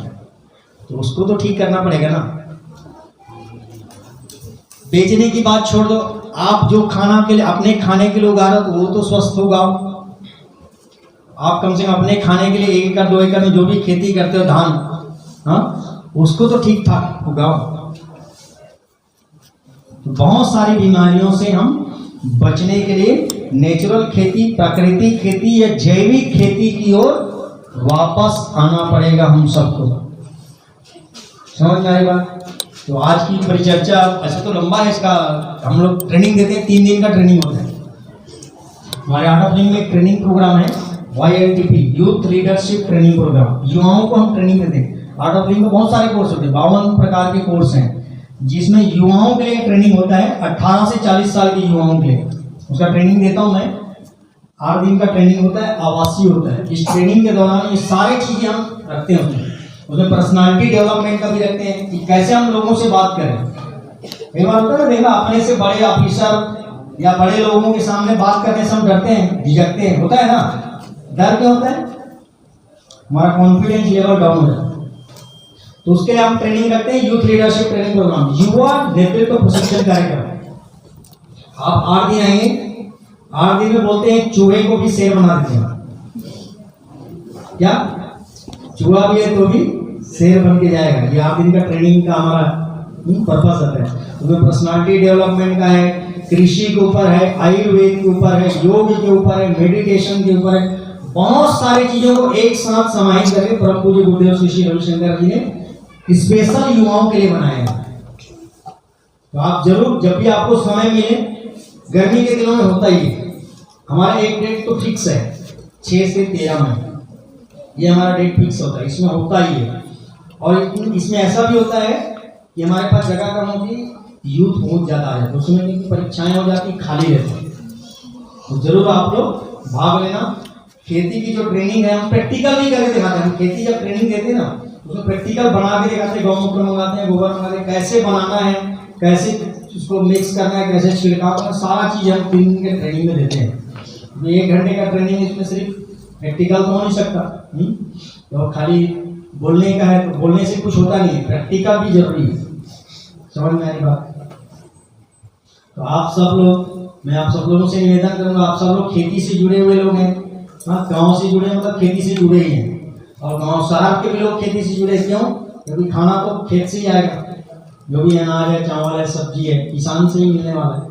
तो उसको तो ठीक करना पड़ेगा ना। बेचने की बात छोड़ दो, आप जो खाना के लिए अपने खाने के लिए उगा रहे हो तो वो तो स्वस्थ उगाओ। आप कम से कम अपने खाने के लिए 1 एकड़ 2 एकड़ में जो भी खेती करते हो धान, हाँ, उसको तो ठीक ठाक उगाओ। तो बहुत सारी बीमारियों से हम बचने के लिए नेचुरल खेती, प्राकृतिक खेती या जैविक खेती की ओर वापस आना पड़ेगा हम सबको। समझ में आई बात? तो आज की परिचर्चा ऐसे तो लंबा है, इसका हम लोग ट्रेनिंग देते हैं, 3 दिन का ट्रेनिंग होता है। हमारे आर्ट ऑफ लिविंग में एक ट्रेनिंग प्रोग्राम है, YLTP youth leadership training programme. युवाओं को हम ट्रेनिंग देते हैं। आर्ट ऑफ लिविंग में बहुत सारे कोर्स होते हैं, 52 प्रकार के कोर्स हैं, जिसमें युवाओं के लिए ट्रेनिंग होता है। 18 से 40 साल के युवाओं के लिए उसका ट्रेनिंग देता हूं मैं। 8 दिन का ट्रेनिंग होता है, आवासीय होता है। इस ट्रेनिंग के दौरान ये सारी चीजें हम रखते हैं। उसमें पर्सनालिटी डेवलपमेंट का भी रखते हैं कि कैसे हम लोगों से बात करें। कई बार होता है ना, देखा अपने से बड़े ऑफिसर या बड़े लोगों के सामने बात करने से हम डरते हैं, झिझकते हैं, होता है ना। डर क्या होता है? हमारा कॉन्फिडेंस लेवल डाउन हो जाता है। तो उसके लिए हम ट्रेनिंग करते हैं, यूथ लीडरशिप ट्रेनिंग प्रोग्राम, युवा नेतृत्व प्रशिक्षण कार्यक्रम। आप 8 दिन आएंगे, 8 दिन में बोलते हैं चूहे को भी शेर बना देते हैं। क्या? चूहा भी है तो भी शेर बन के जाएगा। ये 8 दिन का ट्रेनिंग का हमारा पर्पस होता है। उसमें पर्सनालिटी डेवलपमेंट का है, कृषि के ऊपर है, आयुर्वेद के ऊपर है, योग के ऊपर है, मेडिटेशन के ऊपर है। बहुत सारी चीजों को एक साथ समाहित करके परम पूज्य गुरुदेव श्री श्री रविशंकर जी ने स्पेशल युवाओं के लिए बनाया है। तो आप जरूर, जब भी आपको समय मिले, गर्मी के दिनों में होता ही है, हमारा एक डेट तो फिक्स है 6 से 13 में, ये हमारा डेट फिक्स होता है, इसमें होता ही है। और इसमें ऐसा भी होता है कि हमारे पास जगह कम होती, यूथ बहुत ज़्यादा आ जाता है, उसमें क्योंकि परीक्षाएं हो जाती, खाली रहती है। तो जरूर आप लोग भाग लेना। खेती की जो ट्रेनिंग है हम प्रैक्टिकल भी करके दिखाते हैं। हम खेती जब ट्रेनिंग देते हैं ना, उसमें प्रैक्टिकल बना के दिखाते हैं, गौमूत्र मंगाते हैं, गोबर मंगाते हैं, कैसे बनाना है, कैसे उसको मिक्स करना है, कैसे छिड़काव करना, सारा चीज़ हम 3 दिन के ट्रेनिंग में देते हैं। 1 घंटे का ट्रेनिंग, इसमें सिर्फ प्रैक्टिकल तो हो नहीं सकता। तो खाली बोलने का है, तो बोलने से कुछ होता नहीं है, प्रैक्टिकल भी जरूरी है। समझ में आई बात? तो आप सब लोग, मैं आप सब लोगों से निवेदन करूंगा, आप सब लोग खेती से जुड़े हुए लोग हैं। हाँ, गांव से जुड़े मतलब खेती से जुड़े ही हैं। और गांव शहर के भी लोग खेती से जुड़े, क्यों? क्योंकि खाना तो खेत से ही आएगा। जो भी अनाज है, चावल है, सब्जी है, किसान से ही मिलने वाला है।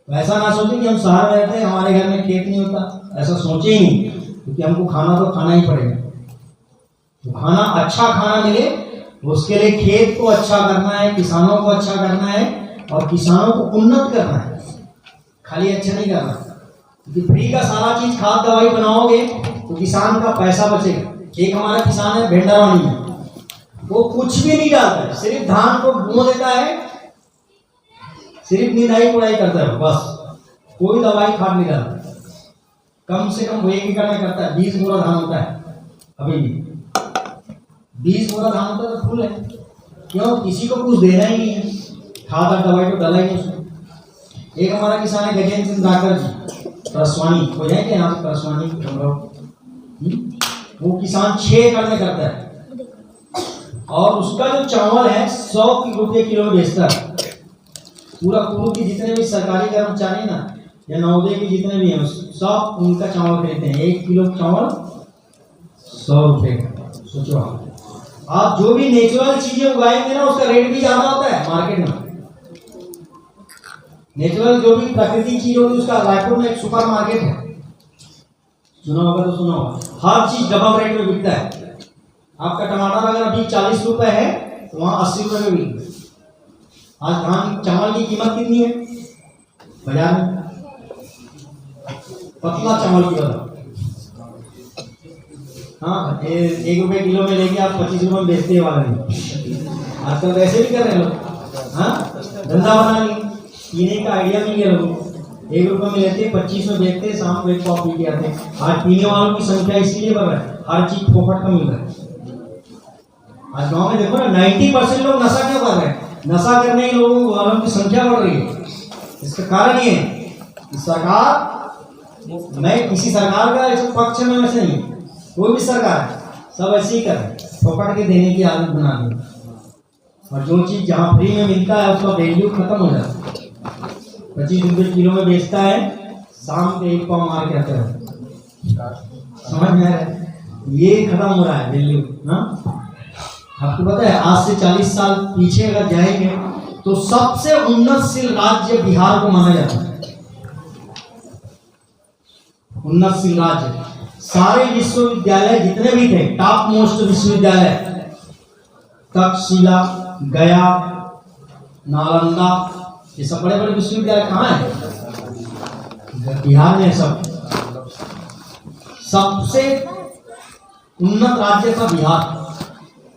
तो ऐसा ना सोचें कि हम शहर में रहते हैं, हमारे घर में खेत नहीं होता, ऐसा सोचे ही नहीं, क्योंकि हमको खाना तो खाना ही पड़ेगा। तो खाना, अच्छा खाना मिले उसके लिए खेत को अच्छा करना है, किसानों को अच्छा करना है और किसानों को उन्नत करना है, खाली अच्छा नहीं करना। क्योंकि फ्री का सारा चीज खाद दवाई बनाओगे तो किसान का पैसा बचेगा। एक हमारा किसान है भेंडावानी में, वो कुछ भी नहीं डालता है, सिर्फ धान को बो देता है, सिर्फ निदाई कुड़ाई करता है बस, कोई दवाई खाद नहीं डालता। कम से कम वो 1 एकड़ में करता है, 20 बोरा धान होता है, अभी भी 20 बोरा धान होता है तो फुल है। क्यों? किसी को कुछ देना ही नहीं है, खाद और दवाई तो डाला ही नहीं उसमें। एक हमारा किसान है गजेंद्र सिंह राकर जी, परसवानी हो जाएंगे यहाँ से, परसवानी वो किसान 6 एकड़ में करता है और उसका जो चावल है 100 रुपये किलो में बेचता है। पूरा कुल्लू की जितने भी सरकारी कर्मचारी ना या नवोदय के जितने भी हैं सब उनका चावल खरीदते हैं। 1 किलो चावल 100 रुपये का। सोचो आप जो भी नेचुरल चीजें उगाएंगे ना उसका रेट भी ज्यादा होता है मार्केट में। नेचुरल जो भी प्राकृतिक चीज होती है उसका रायपुर में एक सुपर मार्केट है, सुना होगा तो सुना होगा, हर चीज डबल रेट में बिकता है। आपका टमाटर अगर अभी 40 रुपए है तो वहाँ 80 रुपए में बिकता है। आज धान चावल की कीमत कितनी है बाजार में? पतला चावल की बताओ। हाँ, 1 रुपये किलो में लेके आप 25 रुपये में बेचते वाला नहीं। आजकल तो ऐसे भी कर रहे लोग, हाँ धंधा बना लिए, पीने का आइडिया मिल गया लोगों को। 1 रुपये में लेते 25 में बेचते, शाम को 1 कॉफी के आते। आज पीने वालों की संख्या इसलिए बढ़ रहा है, हर चीज फोकट का मिल रहा है। आज गाँव में देखो ना 90% लोग नशा क्यों कर रहे हैं? नशा करने के लोगों वालों की संख्या बढ़ रही है। इसका कारण ये है कि सरकार, मैं किसी सरकार का इस पक्ष में वैसे नहीं, कोई भी सरकार है सब ऐसे ही कर रहे, फोकट के देने की आदत बना दी। और जो चीज जहाँ फ्री में मिलता है उसका वैल्यू खत्म हो जाता है। 25 रुपये किलो में बेचता है, शाम के 1 पाव मार के आता है। समझ में आ रहा है? ये खत्म हो रहा है वैल्यू ना। आपको पता है आज से 40 साल पीछे अगर जाएंगे तो सबसे उन्नतशील राज्य बिहार को माना जाता है। उन्नतशील राज्य, सारे विश्वविद्यालय जितने भी थे, टॉप मोस्ट विश्वविद्यालय तक्षशिला, गया, नालंदा, ये सब बड़े बड़े विश्वविद्यालय कहाँ हैं? बिहार में। सबसे उन्नत राज्य था बिहार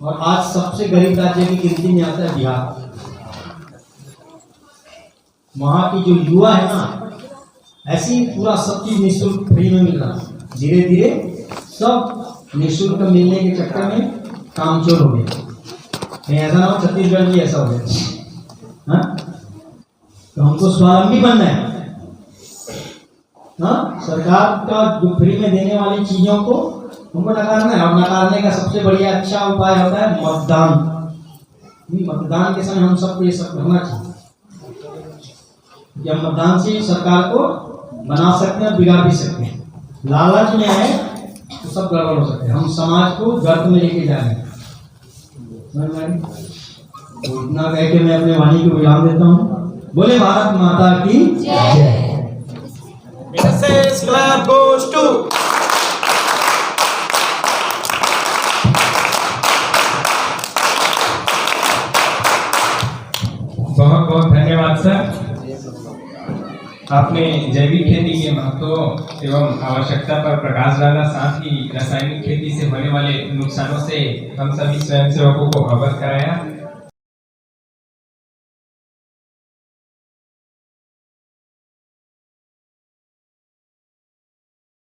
और आज सबसे गरीब राज्य की गिनती में आता है बिहार। वहां की जो युवा है ना, ऐसी पूरा सब चीज निःशुल्क फ्री में मिल रहा। धीरे धीरे सब निःशुल्क मिलने के चक्कर में कामचोर हो गए। कहीं ऐसा ना हो छत्तीसगढ़ भी ऐसा हो जाए। हाँ, तो हमको स्वावलंबी बनना है। हाँ, सरकार का जो फ्री में देने वाली चीजों को हमको नकारना है। और नकारने का सबसे बढ़िया अच्छा उपाय होता है मतदान। मतदान के समय हम सबको ये सब करना चाहिए कि हम मतदान से सरकार को बना सकते हैं, बिगाड़ भी सकते हैं। लालच में आए तो सब गड़बड़ हो सकते हैं। हम समाज को गर्त में लेके जा रहे हैं। तो इतना कह के मैं अपने वाणी को विराम देता हूँ। बोले भारत माता की जय। बहुत बहुत धन्यवाद सर। आपने जैविक खेती के महत्व एवं आवश्यकता पर प्रकाश डाला, साथ ही रासायनिक खेती से होने वाले नुकसानों से हम सभी स्वयंसेवकों को अवगत कराया।